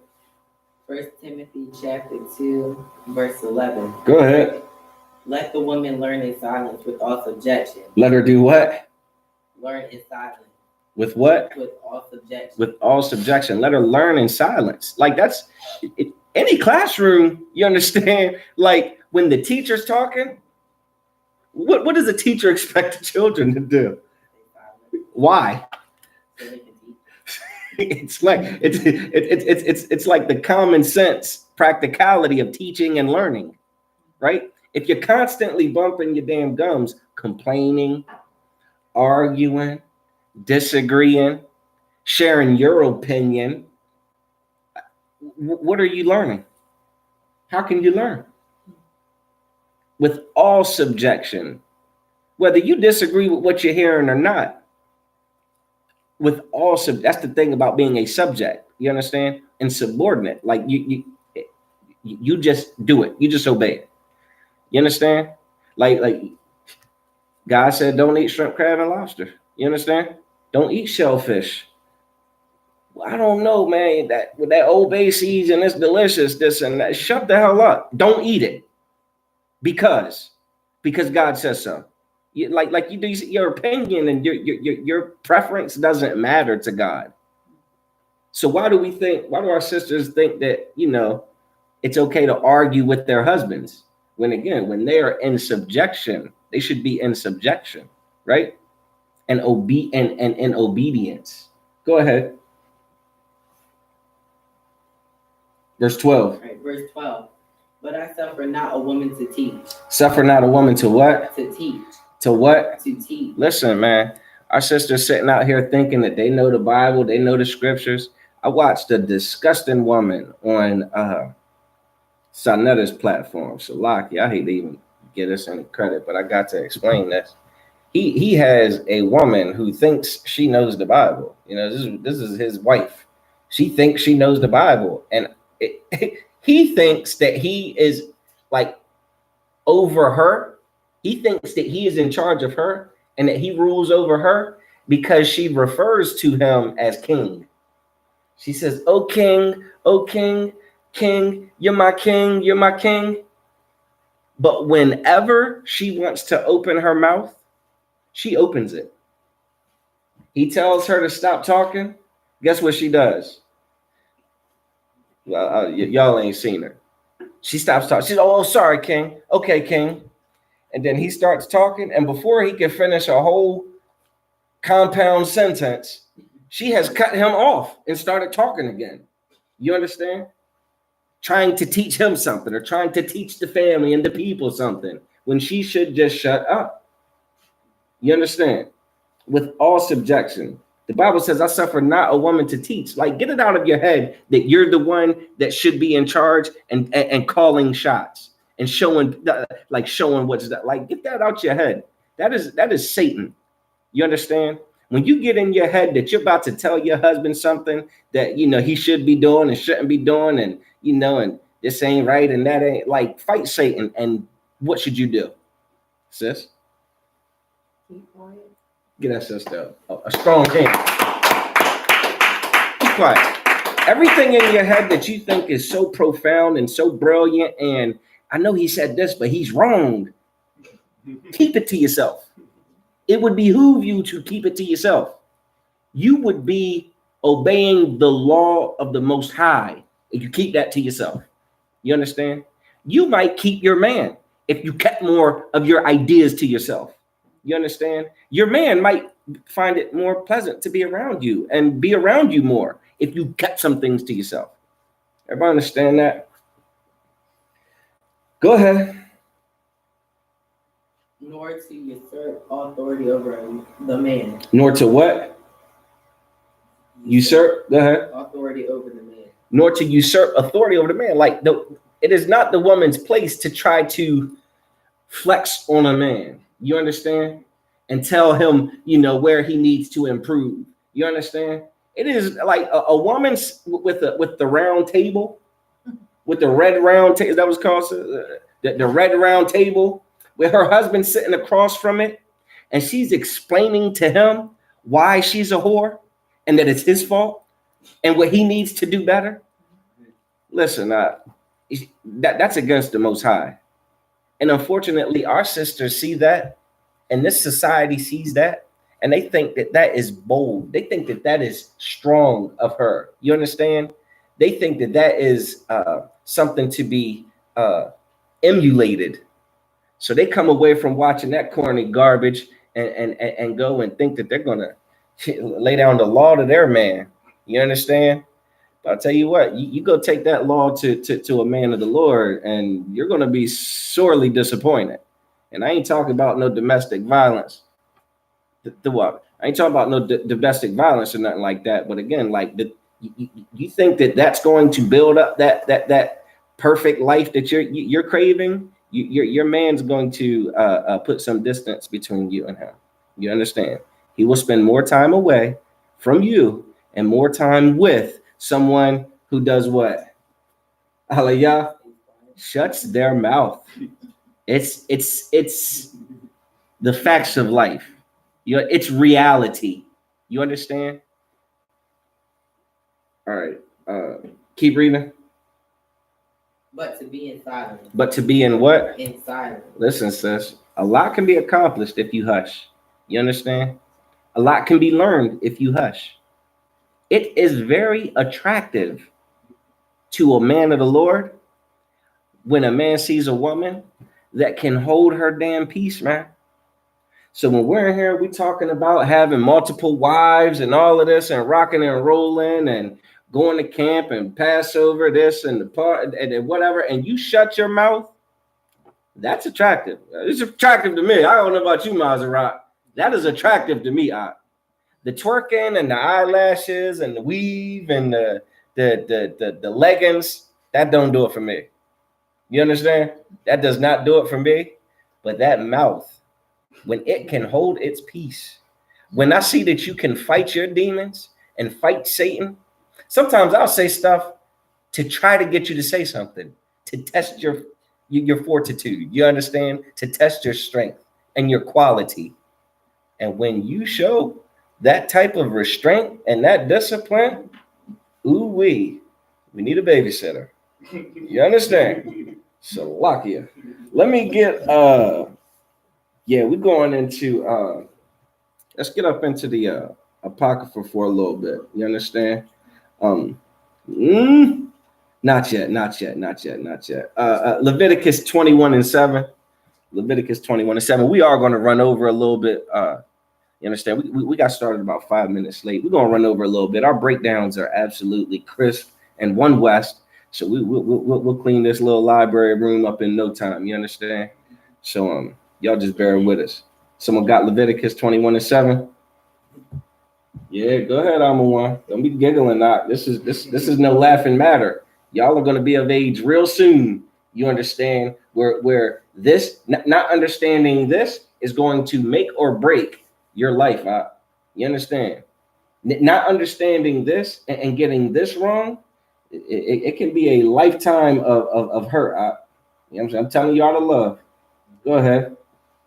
S2: 1 Timothy chapter 2, verse 11.
S1: Go ahead.
S2: Let the woman learn in silence with all subjection.
S1: Let her do what?
S2: Learn in silence.
S1: With what?
S2: With all subjection.
S1: With all subjection. Let her learn in silence. Like that's any classroom, you understand? Like when the teacher's talking, what does a teacher expect the children to do? Why?
S2: So they can teach.
S1: It's like it's like the common sense practicality of teaching and learning, right? If you're constantly bumping your damn gums, complaining, arguing, disagreeing, sharing your opinion, what are you learning? How can you learn? With all subjection, whether you disagree with what you're hearing or not, with all that's the thing about being a subject, you understand? And subordinate, like you just do it, you just obey it. You understand? Like God said, don't eat shrimp, crab, and lobster. You understand? Don't eat shellfish. Well, I don't know, man. That with that Old Bay season, it's delicious. This and that. Shut the hell up. Don't eat it because God says so. Like you do your opinion and your preference doesn't matter to God. So why do our sisters think that it's okay to argue with their husbands when they are in subjection? They should be in subjection, right? And in obedience. Go ahead. Verse 12.
S2: Right, verse 12. But I suffer not a woman to teach.
S1: Suffer not a woman to what?
S2: To teach.
S1: To what?
S2: To teach.
S1: Listen, man. Our sisters sitting out here thinking that they know the Bible, they know the scriptures. I watched a disgusting woman on Sanetta's platform. Salaki, I hate to even give us any credit, but I got to explain this. He has a woman who thinks she knows the Bible. This is his wife. She thinks she knows the Bible, and he thinks that he is like over her. He thinks that he is in charge of her and that he rules over her because she refers to him as king. She says, "Oh king, king, you're my king, you're my king." But whenever she wants to open her mouth, she opens it. He tells her to stop talking. Guess what she does? Well, y'all ain't seen her. She stops talking. She's, "Oh, sorry, king. Okay, king." And then he starts talking, and before he can finish a whole compound sentence, she has cut him off and started talking again. You understand? Trying to teach him something or trying to teach the family and the people something when she should just shut up. You understand? With all subjection. The Bible says, I suffer not a woman to teach. Like, get it out of your head that you're the one that should be in charge and calling shots and showing what's that. Like, get that out your head. That is Satan. You understand? When you get in your head that you're about to tell your husband something that, he should be doing and shouldn't be doing, and, and this ain't right and that ain't, like, fight Satan. And what should you do, sis?
S2: Keep quiet.
S1: Get that sister a strong hand. Be quiet. Everything in your head that you think is so profound and so brilliant, and I know he said this, but he's wrong. Keep it to yourself. It would behoove you to keep it to yourself. You would be obeying the law of the Most High if you keep that to yourself. You understand? You might keep your man if you kept more of your ideas to yourself. You understand? Your man might find it more pleasant to be around you and be around you more if you kept some things to yourself. Everybody understand that? Go ahead.
S2: Nor to usurp authority over the man.
S1: Nor to what? Usurp? Go ahead.
S2: Authority over the man.
S1: Nor to usurp authority over the man. Like, it is not the woman's place to try to flex on a man. You understand? And tell him, where he needs to improve. You understand? It is like a woman with the round table, with the red round table. That was called the red round table, with her husband sitting across from it, and she's explaining to him why she's a whore and that it's his fault. and what he needs to do better. Listen, that's against the Most High. And unfortunately, our sisters see that, and this society sees that, and they think that that is bold. They think that that is strong of her. You understand? They think that that is something to be emulated. So they come away from watching that corny garbage and go and think that they're gonna lay down the law to their man. You understand? But I'll tell you what, you go take that law to a man of the Lord, and you're gonna be sorely disappointed. And I ain't talking about no domestic violence. The what? I ain't talking about no domestic violence or nothing like that. But again, like you think that that's going to build up that perfect life that you're craving? Your man's going to put some distance between you and him. You understand? He will spend more time away from you and more time with someone who does what? Aliyah, shuts their mouth. It's the facts of life. It's reality. You understand? All right. Keep reading.
S2: But to be in silence.
S1: But to be in what?
S2: In silence.
S1: Listen, sis, a lot can be accomplished if you hush. You understand? A lot can be learned if you hush. It is very attractive to a man of the Lord when a man sees a woman that can hold her damn peace, man. So when we're in here, we talking about having multiple wives and all of this and rocking and rolling and going to camp and Passover, this and the part and whatever, and you shut your mouth, that's attractive. It's attractive to me. I don't know about you, Maserati. That is attractive to me. The twerking and the eyelashes and the weave and the leggings, that don't do it for me. You understand? That does not do it for me. But that mouth, when it can hold its peace, when I see that you can fight your demons and fight Satan, sometimes I'll say stuff to try to get you to say something, to test your fortitude. You understand? To test your strength and your quality. And when you show that type of restraint and that discipline, we need a babysitter. You understand? Salakia. Let me get we're going into let's get up into the Apocrypha for a little bit. You understand? Not yet. Leviticus 21:7. Leviticus 21:7. We are going to run over a little bit. You understand? We got started about 5 minutes late. We're going to run over a little bit. Our breakdowns are absolutely crisp and one west. So we'll clean this little library room up in no time. You understand? So y'all just bear with us. Someone got Leviticus 21:7. Yeah, go ahead, Amawan. Don't be giggling, not. This is no laughing matter. Y'all are going to be of age real soon. You understand? Where this not understanding this is going to make or break your life. You understand? Not understanding this and getting this wrong, it can be a lifetime of hurt. You know what I'm saying? I'm telling y'all to love. Go ahead.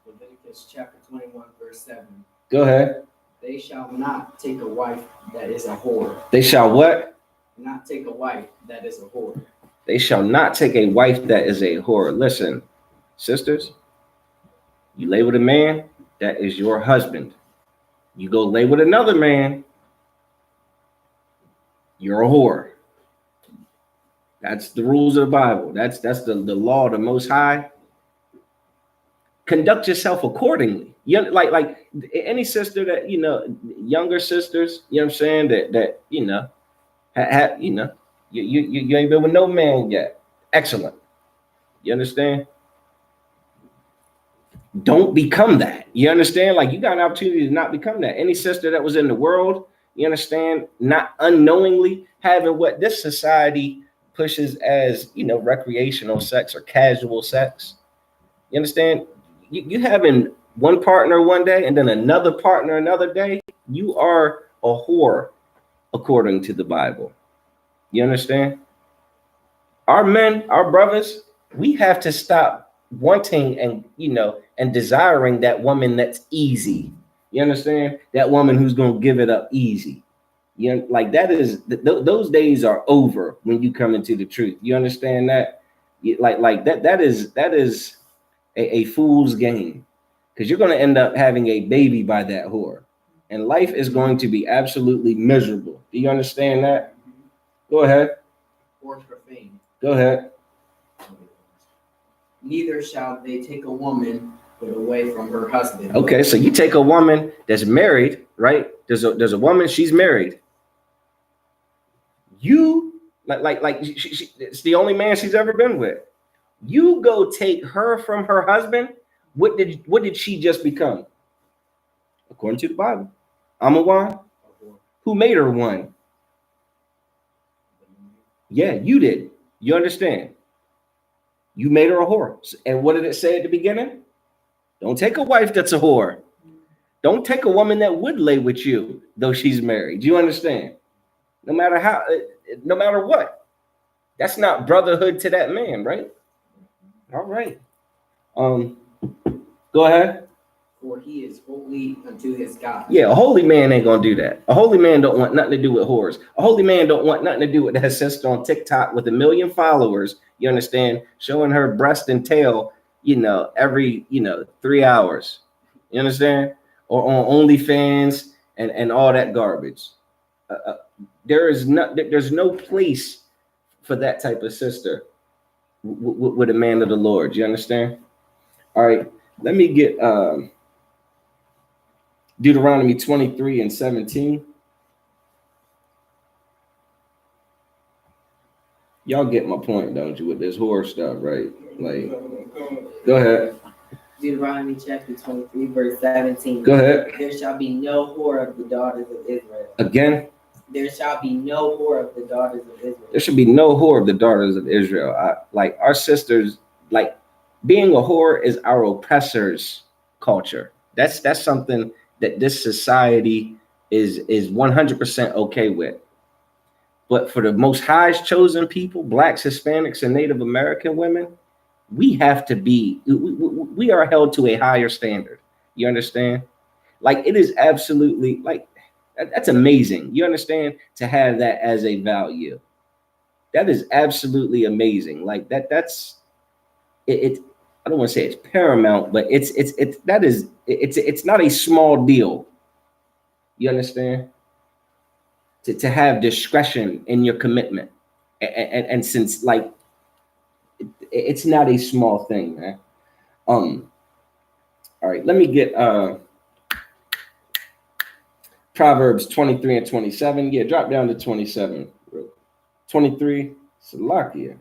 S3: Leviticus chapter 21, verse 7.
S1: Go ahead.
S3: They shall not take a wife that is a whore.
S1: They shall what?
S3: Not take a wife that is a whore.
S1: They shall not take a wife that is a whore. Listen, sisters, you lay with a man, that is your husband. You go lay with another man, you're a whore. That's the rules of the Bible. That's the law of the Most High. Conduct yourself accordingly. You like any sister that younger sisters. You know what I'm saying? That have you ain't been with no man yet. Excellent. You understand? Don't become that. You understand? Like you got an opportunity to not become that. Any sister that was in the world, you understand, not unknowingly having what this society pushes as recreational sex or casual sex. You understand? You having one partner one day and then another partner another day, you are a whore according to the Bible. You understand? Our men, our brothers, we have to stop wanting and desiring that woman that's easy. You understand? That woman who's going to give it up easy. You know, like that is those days are over when you come into the truth. You understand that? Like that is a fool's game, because you're going to end up having a baby by that whore, and life is going to be absolutely miserable. Do you understand that? Go ahead.
S3: Or profane.
S1: Go ahead.
S3: Neither shall they take a woman put away from her husband.
S1: Okay, so you take a woman that's married, right? There's a woman, she's married. You it's the only man she's ever been with. You go take her from her husband. What did she just become? According to the Bible, I'm a one. Who made her one? Yeah, you did. You understand? You made her a whore. And what did it say at the beginning? Don't take a wife that's a whore. Don't take a woman that would lay with you, though she's married. Do you understand? No matter how, no matter what. That's not brotherhood to that man, right? All right. Go ahead.
S3: For he is holy unto his God.
S1: Yeah, a holy man ain't gonna do that. A holy man don't want nothing to do with whores. A holy man don't want nothing to do with that sister on TikTok with 1 million followers. You understand? Showing her breast and tail, every 3 hours. You understand? Or on OnlyFans and all that garbage. There's no place for that type of sister with a man of the Lord. You understand? All right, let me get Deuteronomy 23 and 17. Y'all get my point, don't you, with this whore stuff, right? Like, go ahead.
S2: Deuteronomy chapter 23, verse 17.
S1: Go ahead.
S2: There shall be no whore of the daughters of Israel.
S1: Again?
S2: There shall be no whore of the daughters of Israel.
S1: There should be no whore of the daughters of Israel. Like our sisters, like being a whore is our oppressors' culture. That's something that this society is 100% okay with. But for the Most High's chosen people, Blacks, Hispanics, and Native American women, we have to be, we are held to a higher standard. You understand? Like it is absolutely like, that's amazing. You understand? To have that as a value. That is absolutely amazing. Like that's it. I don't want to say it's paramount, but it's not a small deal. You understand? To have discretion in your commitment. And since like it's not a small thing, man. All right, let me get Proverbs 23 and 27. Yeah, drop down to 27. 23, Salakia.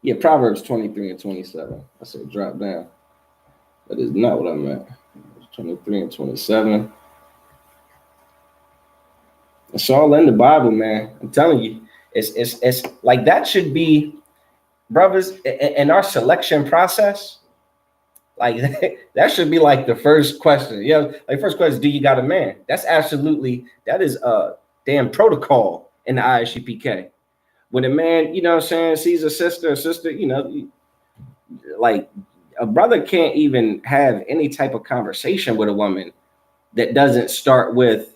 S1: Yeah, Proverbs 23 and 27. I said drop down. That is not what I meant. 23 and 27. It's all in the Bible, man. I'm telling you, it's like that should be, brothers, in our selection process. Like that should be like the first question. Yeah, like first question, do you got a man? That is a damn protocol in the ISUPK. When a man, you know what I'm saying, sees a sister, like a brother can't even have any type of conversation with a woman that doesn't start with,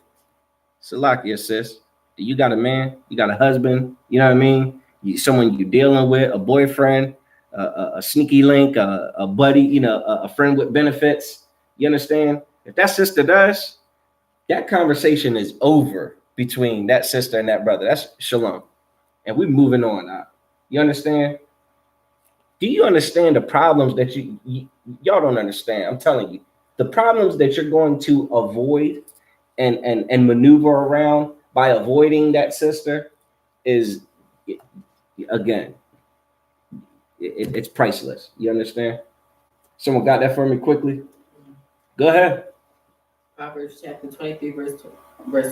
S1: Salakia, sis, do you got a man? You got a husband? You know what I mean? Someone you're dealing with, a boyfriend, a sneaky link, a buddy, a friend with benefits. You understand? If that sister does, that conversation is over between that sister and that brother. That's shalom. And we're moving on now. You understand? Do you understand the problems that y'all don't understand? I'm telling you, the problems that you're going to avoid and maneuver around by avoiding that sister is, again, it's priceless. You understand? Someone got that for me quickly? Go ahead.
S2: Proverbs chapter 23, verse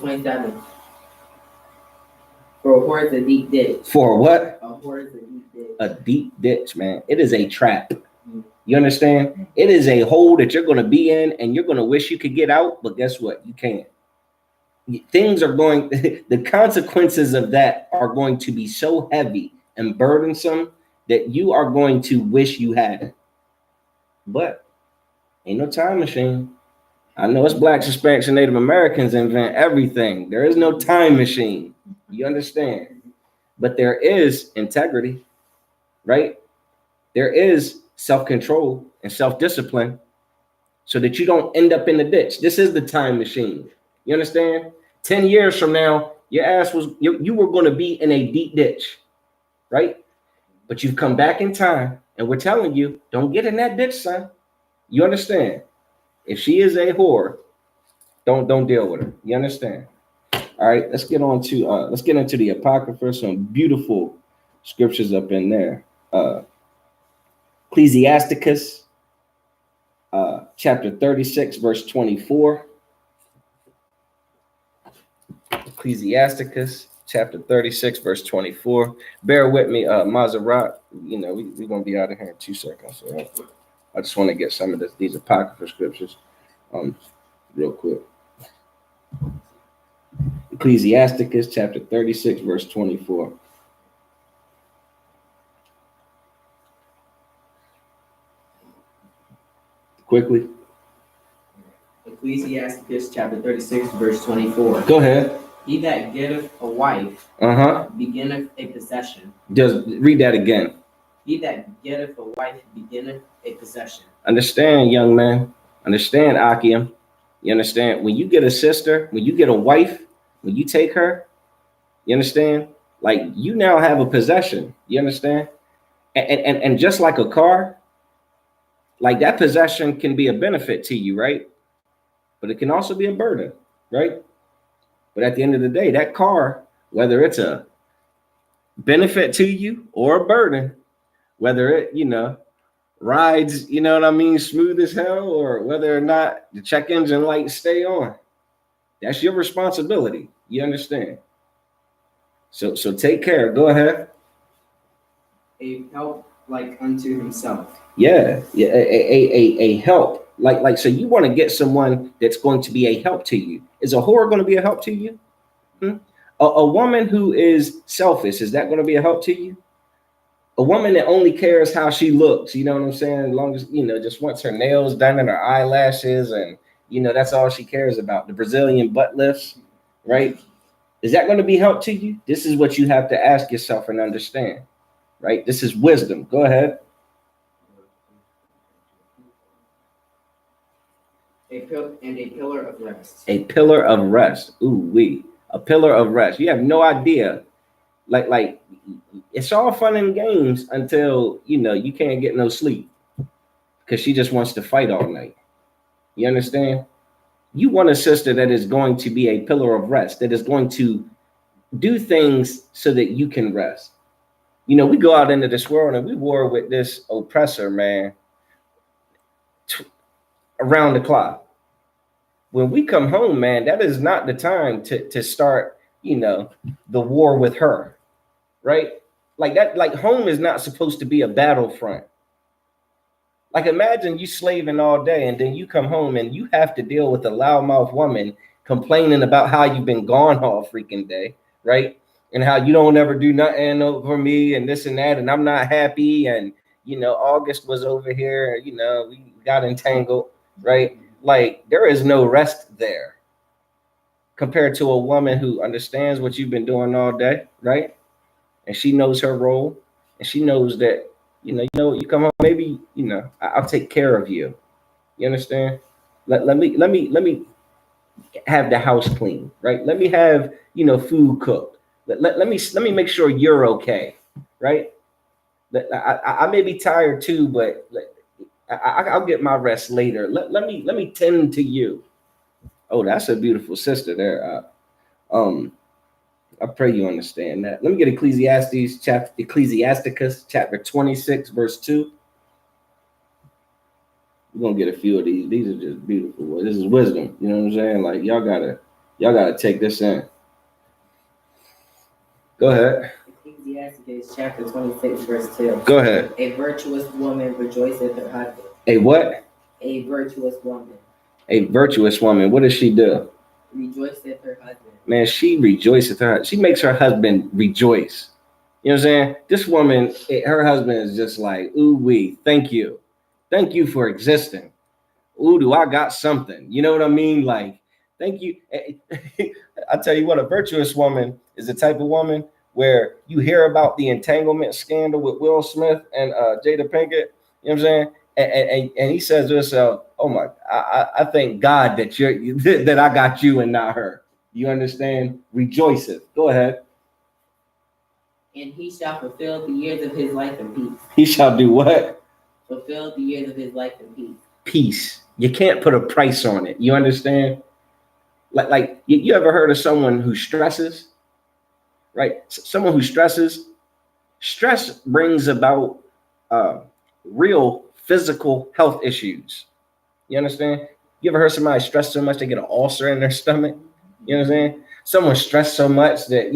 S2: 27. For a whore is a deep ditch.
S1: For what?
S2: A whore is a deep ditch.
S1: A deep ditch, man. It is a trap. You understand? It is a hole that you're going to be in and you're going to wish you could get out, but guess what? You can't. Things are going, the consequences of that are going to be so heavy and burdensome that you are going to wish you hadn't. But ain't no time machine. I know it's blacks, Hispanics, and Native Americans invent everything. There is no time machine. You understand? But there is integrity, right? There is self-control and self-discipline so that you don't end up in the ditch. This is the time machine. You understand? 10 years from now, your ass was, you were going to be in a deep ditch, right? But you've come back in time, and we're telling you, don't get in that ditch, son. You understand? If she is a whore, don't deal with her. You understand? All right, let's get into the Apocrypha. Some beautiful scriptures up in there. Ecclesiasticus, chapter 36, verse 24. Ecclesiasticus, chapter 36, verse 24. Bear with me, Maserat. You know, we're going to be out of here in 2 seconds. So I just want to get some of these Apocrypha scriptures real quick. Ecclesiasticus, chapter 36, verse 24. Quickly.
S3: Ecclesiasticus chapter 36, verse 24.
S1: Go ahead.
S3: He that getteth a wife beginneth a possession.
S1: Just read that again.
S3: He that getteth a wife beginneth a possession.
S1: Understand, young man. Understand, Akim. You understand? When you get a sister, when you get a wife, when you take her, you understand? Like, you now have a possession. You understand? And just like a car, like that possession can be a benefit to you, right? But it can also be a burden, right? But at the end of the day, that car, whether it's a benefit to you or a burden, whether it, rides, smooth as hell, or whether or not the check engine lights stay on, that's your responsibility. You understand? So take care. Go ahead.
S3: A help like unto himself.
S1: Yeah, a help. Like, so you want to get someone that's going to be a help to you. Is a whore going to be a help to you? A woman who is selfish, is that going to be a help to you? A woman that only cares how she looks, you know what I'm saying? As long as, just wants her nails done and her eyelashes and, that's all she cares about. The Brazilian butt lifts, right? Is that going to be help to you? This is what you have to ask yourself and understand, right? This is wisdom. Go ahead.
S3: A pillar of rest.
S1: A pillar of rest. Ooh-wee. A pillar of rest. You have no idea. Like it's all fun and games until, you can't get no sleep because she just wants to fight all night. You understand? You want a sister that is going to be a pillar of rest, that is going to do things so that you can rest. We go out into this world and we war with this oppressor, man, around the clock. When we come home, man, that is not the time to start, the war with her, right? Like that, like home is not supposed to be a battlefront. Like imagine you slaving all day and then you come home and you have to deal with a loudmouth woman complaining about how you've been gone all freaking day, right? And how you don't ever do nothing for me and this and that, and I'm not happy. And, August was over here, we got entangled, right? Like there is no rest there compared to a woman who understands what you've been doing all day, right? And she knows her role and she knows that, you come home, maybe, I'll take care of you. You understand? Let me have the house clean, right? Let me have, food cooked. Let me make sure you're okay, right? I may be tired too, but I'll get my rest later. Let me tend to you. Oh, that's a beautiful sister there. I pray you understand that. Let me get Ecclesiasticus chapter 26, verse 2. We're gonna get a few of these. These are just beautiful. This is wisdom. You know what I'm saying? Like y'all gotta take this in. Go ahead.
S2: Ecclesiastes chapter 26, verse 2.
S1: Go ahead.
S2: A virtuous woman rejoiceth her husband.
S1: A what?
S2: A virtuous woman.
S1: A virtuous woman. What does she do?
S2: Rejoiceth her husband.
S1: Man, she rejoices her. She makes her husband rejoice. You know what I'm saying? This woman, her husband is just like, ooh wee, thank you. Thank you for existing. ooh, do I got something? You know what I mean? Like, thank you. I tell you what, a virtuous woman is the type of woman where you hear about the entanglement scandal with Will Smith and Jada Pinkett. You know what I'm saying? And he says to himself, "Oh my, I thank God that that I got you and not her." You understand? Rejoiceth. Go ahead.
S2: And he shall fulfill the years of his life in peace.
S1: He shall do what?
S2: Fulfill the years of his life in peace.
S1: Peace. You can't put a price on it. You understand? Like you ever heard of someone who stresses? Right? Someone who stresses. Stress brings about real physical health issues. You understand? You ever heard somebody stress so much they get an ulcer in their stomach? You know what I'm saying? Someone stressed so much that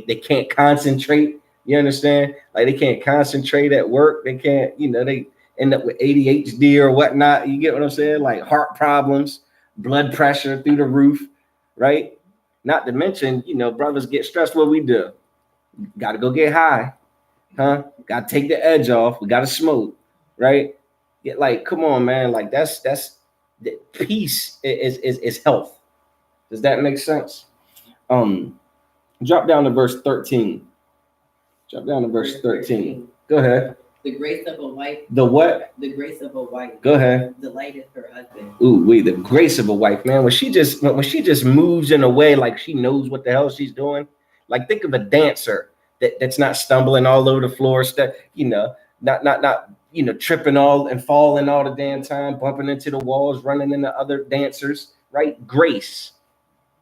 S1: they can't concentrate. You understand? Like they can't concentrate at work. They can't, they end up with ADHD or whatnot. You get what I'm saying? Like heart problems, blood pressure through the roof, right? Not to mention, brothers get stressed. What we do? Got to go get high, huh? Got to take the edge off. We got to smoke, right? Get like, come on, man. Like that's the peace is health. Does that make sense? Drop down to verse 13. Drop down to verse 13. Go ahead.
S2: The grace of a wife.
S1: The what?
S2: The grace of a wife.
S1: Go ahead.
S2: Delighteth her husband.
S1: Ooh, the grace of a wife, man. When she just moves in a way like she knows what the hell she's doing. Like think of a dancer that's not stumbling all over the floor, not tripping all and falling all the damn time, bumping into the walls, running into other dancers, right? Grace.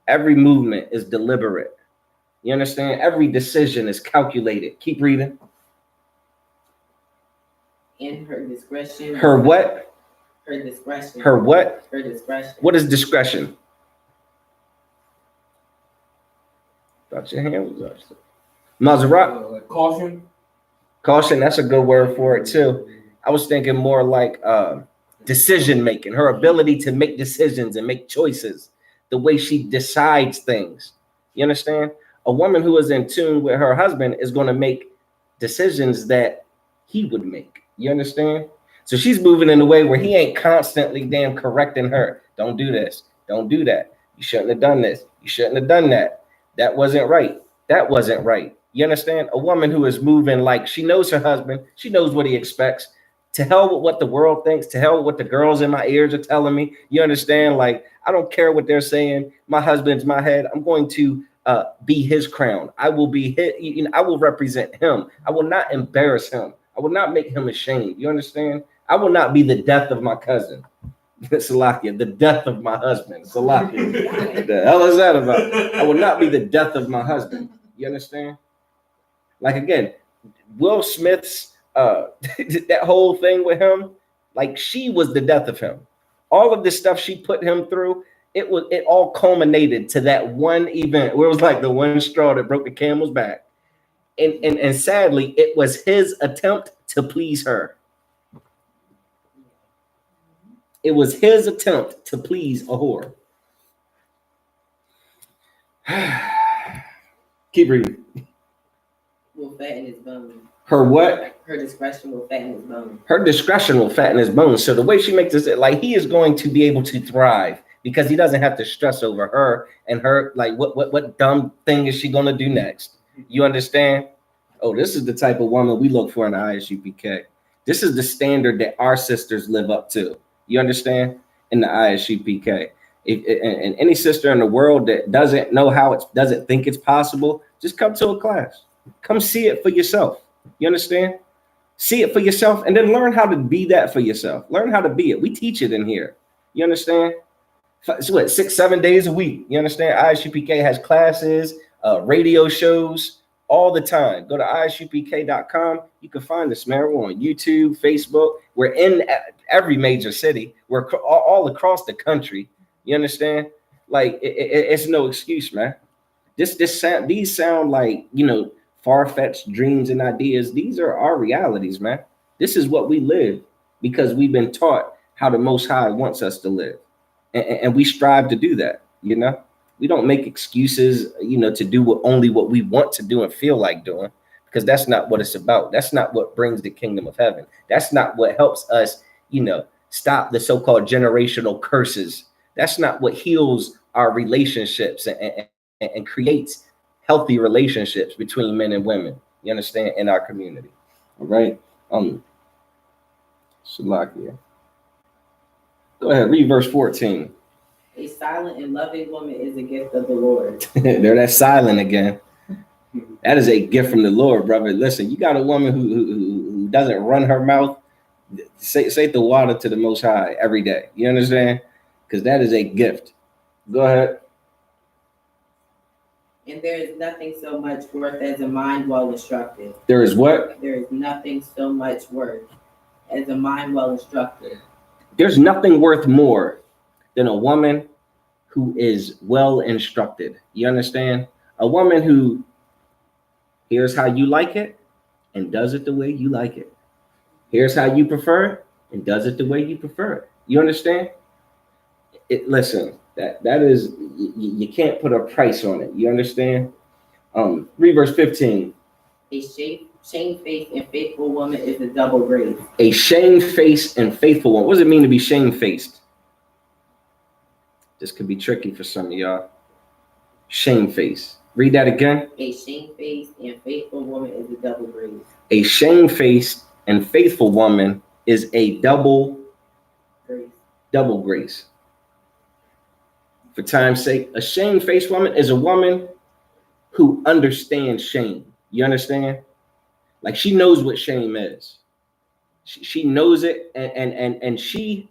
S1: Every movement is deliberate. You understand? Every decision is calculated. Keep reading.
S2: In her discretion.
S1: Her what?
S2: Her discretion.
S1: Her what?
S2: Her discretion.
S1: What is discretion? Thought your hand was up. Maserati.
S3: Caution.
S1: Caution, that's a good word for it too. I was thinking more like decision making, her ability to make decisions and make choices, the way she decides things. You understand? A woman who is in tune with her husband is going to make decisions that he would make. You understand? So she's moving in a way where he ain't constantly damn correcting her. Don't do this. Don't do that. You shouldn't have done this. You shouldn't have done that. That wasn't right. That wasn't right. You understand? A woman who is moving like she knows her husband. She knows what he expects. To hell with what the world thinks. To hell with what the girls in my ears are telling me. You understand? Like, I don't care what they're saying. My husband's my head. I'm going to be his crown. I will be his, I will represent him. I will not embarrass him. I will not make him ashamed. You understand? I will not be the death of my cousin. Salakia, the death of my husband. Salakia. What the hell is that about? I will not be the death of my husband. You understand? Like again, Will Smith's that whole thing with him, like she was the death of him. All of this stuff she put him through, it all culminated to that one event where it was like the one straw that broke the camel's back. And sadly, it was his attempt to please her. It was his attempt to please a whore. Keep reading.
S2: Will fatten his bones.
S1: Her what?
S2: Her discretion will fatten his bones.
S1: Her discretion will fatten his bones. So the way she makes this, like he is going to be able to thrive because he doesn't have to stress over her and her, like what dumb thing is she going to do next? You understand? Oh, this is the type of woman we look for in the ISUPK. This is the standard that our sisters live up to. You understand? In the ISUPK. And any sister in the world that doesn't know how it doesn't think it's possible, just come to a class. Come see it for yourself. You understand? See it for yourself and then learn how to be that for yourself. Learn how to be it. We teach it in here. You understand? So what, 6-7 days a week. You understand? ISUPK has classes, radio shows all the time. Go to ISUPK.com. You can find us, man. We're on YouTube, Facebook. We're in every major city. We're all across the country. You understand? Like it's no excuse, man. These sound like, far-fetched dreams and ideas. These are our realities, man. This is what we live because we've been taught how the Most High wants us to live. And we strive to do that, We don't make excuses, to do only what we want to do and feel like doing, because that's not what it's about. That's not what brings the kingdom of heaven. That's not what helps us, stop the so-called generational curses. That's not what heals our relationships and creates healthy relationships between men and women. You understand? In our community. All right. Shalakia. Go ahead, read verse 14.
S2: A silent and loving woman is a gift of the Lord.
S1: There, that silent again. That is a gift from the Lord, brother. Listen, you got a woman who doesn't run her mouth. Say the water to the Most High every day. You understand? Because that is a gift. Go ahead.
S2: And there is nothing so much worth as a mind well instructed.
S1: There is what?
S2: There is nothing so much worth as a mind well instructed.
S1: There's nothing worth more than a woman who is well instructed. You understand? A woman who hears how you like it and does it the way you like it. Here's how you prefer it and does it the way you prefer it. You understand? Listen, that is, you can't put a price on it. You understand? Read verse 15.
S2: A shamefaced and faithful woman is a double grace.
S1: A shamefaced and faithful one. What does it mean to be shamefaced? This could be tricky for some of y'all. Shamefaced. Read that again.
S2: A shamefaced and faithful woman is a double grace.
S1: A shamefaced and faithful woman is a double grace. For time's sake, a shamefaced woman is a woman who understands shame. You understand? Like, she knows what shame is. She knows it, and she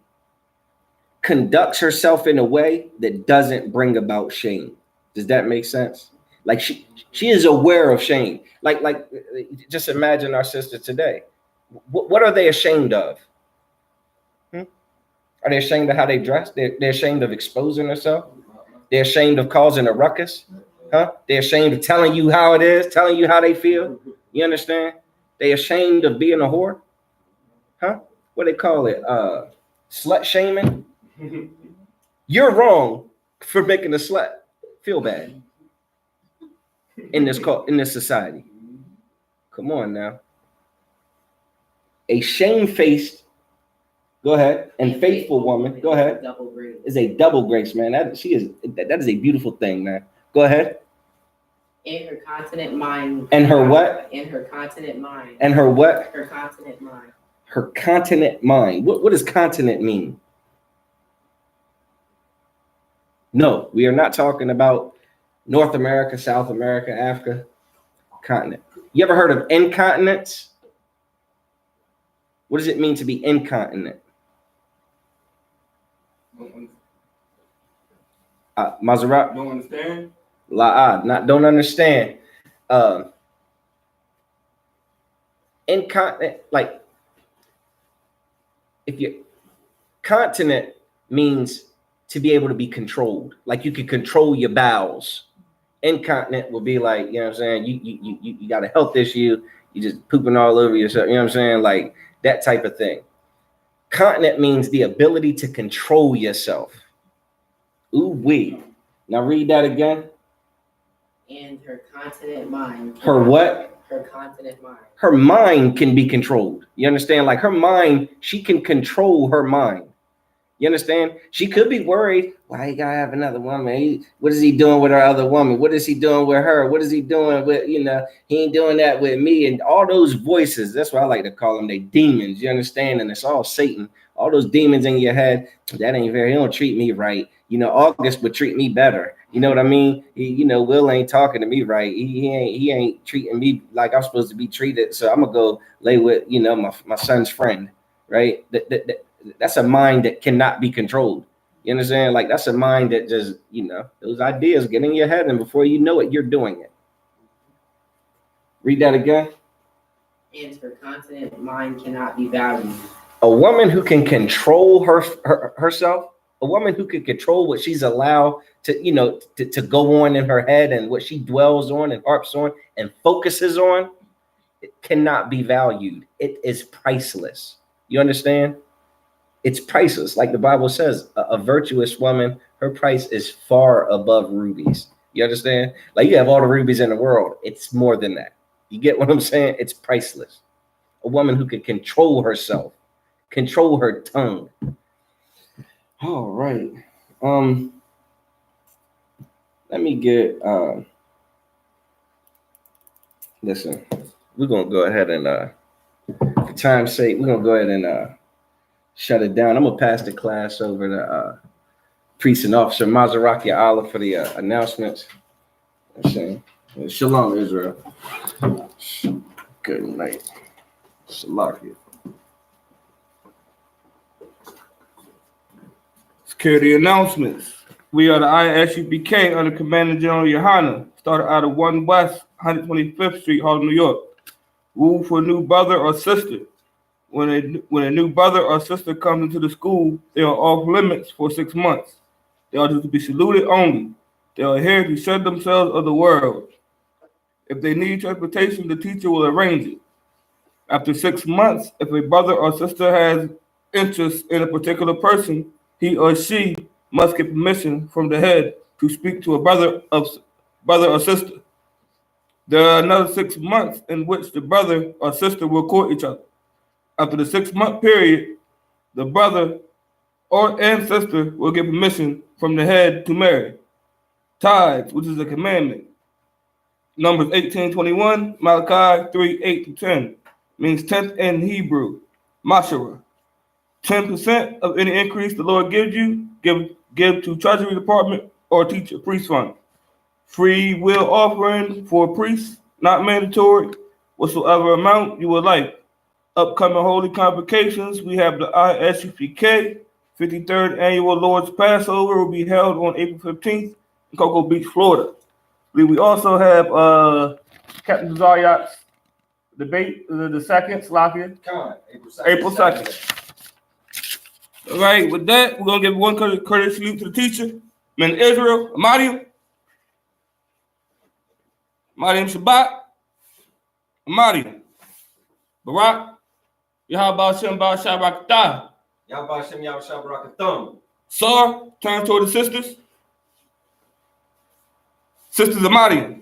S1: conducts herself in a way that doesn't bring about shame. Does that make sense? Like, she is aware of shame. Like just imagine our sister today. What are they ashamed of? Are they ashamed of how they dress? They're ashamed of exposing themselves. They're ashamed of causing a ruckus. Huh? They're ashamed of telling you how it is, telling you how they feel. You understand? They're ashamed of being a whore. Huh? What they call it? Slut shaming. You're wrong for making a slut feel bad in this society. Come on now. A shamefaced, go ahead, and faithful woman, go ahead, is a double grace, man. That is a beautiful thing, man. Go ahead.
S2: In her continent mind.
S1: And her what?
S2: In her continent mind.
S1: And her what?
S2: Her continent mind.
S1: Her continent mind. What does continent mean? No, we are not talking about North America, South America, Africa, continent. You ever heard of incontinence? What does it mean to be incontinent? Maserat?
S4: Don't understand?
S1: Don't understand. Incontinent, like, if you continent means to be able to be controlled, like you can control your bowels. Incontinent will be like, you know what I'm saying, you got a health issue, you just pooping all over yourself, you know what I'm saying, like that type of thing. Continent means the ability to control yourself. Ooh-wee. Now read that again.
S2: And her continent mind.
S1: Her what?
S2: Her continent mind. Her
S1: mind can be controlled. You understand? Like, her mind, she can control her mind. You understand? She could be worried. Why you gotta have another woman? What is he doing with our other woman? What is he doing with her? What is he doing with, he ain't doing that with me. And all those voices, that's what I like to call them. They demons, you understand? And it's all Satan. All those demons in your head, that ain't fair. He don't treat me right. August would treat me better. You know what I mean? Will ain't talking to me right. He ain't treating me like I'm supposed to be treated. So I'm gonna go lay with, my son's friend, right? That's a mind that cannot be controlled. You understand? Like, that's a mind that just, those ideas get in your head, and before you know it, you're doing it. Read that again.
S2: And her continent mind cannot be valued.
S1: A woman who can control herself, a woman who can control what she's allowed to, to go on in her head and what she dwells on and harps on and focuses on, it cannot be valued. It is priceless. You understand? It's priceless. Like the Bible says, a virtuous woman, her price is far above rubies. You understand? Like, you have all the rubies in the world. It's more than that. You get what I'm saying? It's priceless. A woman who can control herself control her tongue. All right. Let me get listen, we're gonna go ahead and for time's sake, we're gonna go ahead and shut it down. I'm gonna pass the class over to Precinct Officer Maseraki Allah for the announcements. Shalom, Israel. Good night. Salakia.
S4: Security announcements. We are the ISUPK under Commander General Yohana. Started out of 1 West 125th Street, Harlem, New York. Rule for a new brother or sister. When a new brother or sister comes into the school, they are off limits for 6 months. They are to be saluted only. They are here to shut themselves of the world. If they need transportation, the teacher will arrange it. After 6 months, if a brother or sister has interest in a particular person, he or she must get permission from the head to speak to a brother or sister. There are another 6 months in which the brother or sister will court each other. After the 6-month period, the brother and sister will get permission from the head to marry. Tithes, which is a commandment. Numbers 18:21, Malachi 3:8-10, means tenth in Hebrew, Mashara. 10% of any increase the Lord gives you, give to Treasury Department or teacher priest fund. Free will offering for priests, not mandatory, whatsoever amount you would like. Upcoming holy convocations, we have the ISUPK 53rd Annual Lord's Passover will be held on April 15th in Cocoa Beach, Florida. We also have Captain Zaryat's debate, the second, Slakia. April 2nd. All right, with that, we're going to give one courteous salute to the teacher, Man Israel, Amadium Shabbat, Amadium, Barak, Yahabah Shem Shabrakatah.
S1: Yahweh Shem Yahweh Shabbarakathum.
S4: Sar, turn toward the sisters. Sisters Amadium.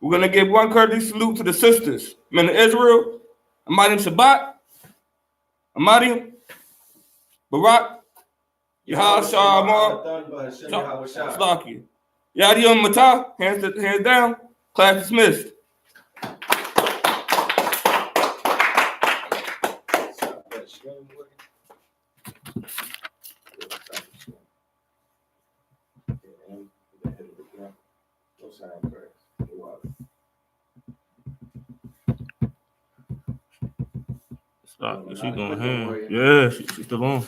S4: We're going to give one courteous salute to the sisters, Men of Israel, Amadium Shabbat, Amadium, Barak, Yahashah Slaki. Yadium Matah, hands down, class dismissed. She going ham. Yeah, she's still on.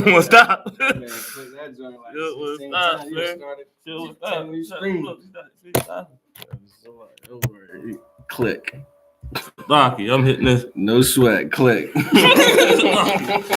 S4: Well, stop.
S1: Man, click that joint like
S4: Yo, well,
S1: 16
S4: stop,
S1: times. You
S4: man.
S1: started
S4: Chill,
S1: 10
S4: stop.
S1: when you
S4: Stop.
S1: screamed.
S4: Look, stop.
S1: Click.
S4: Rocky, I'm hitting this.
S1: No sweat. Click.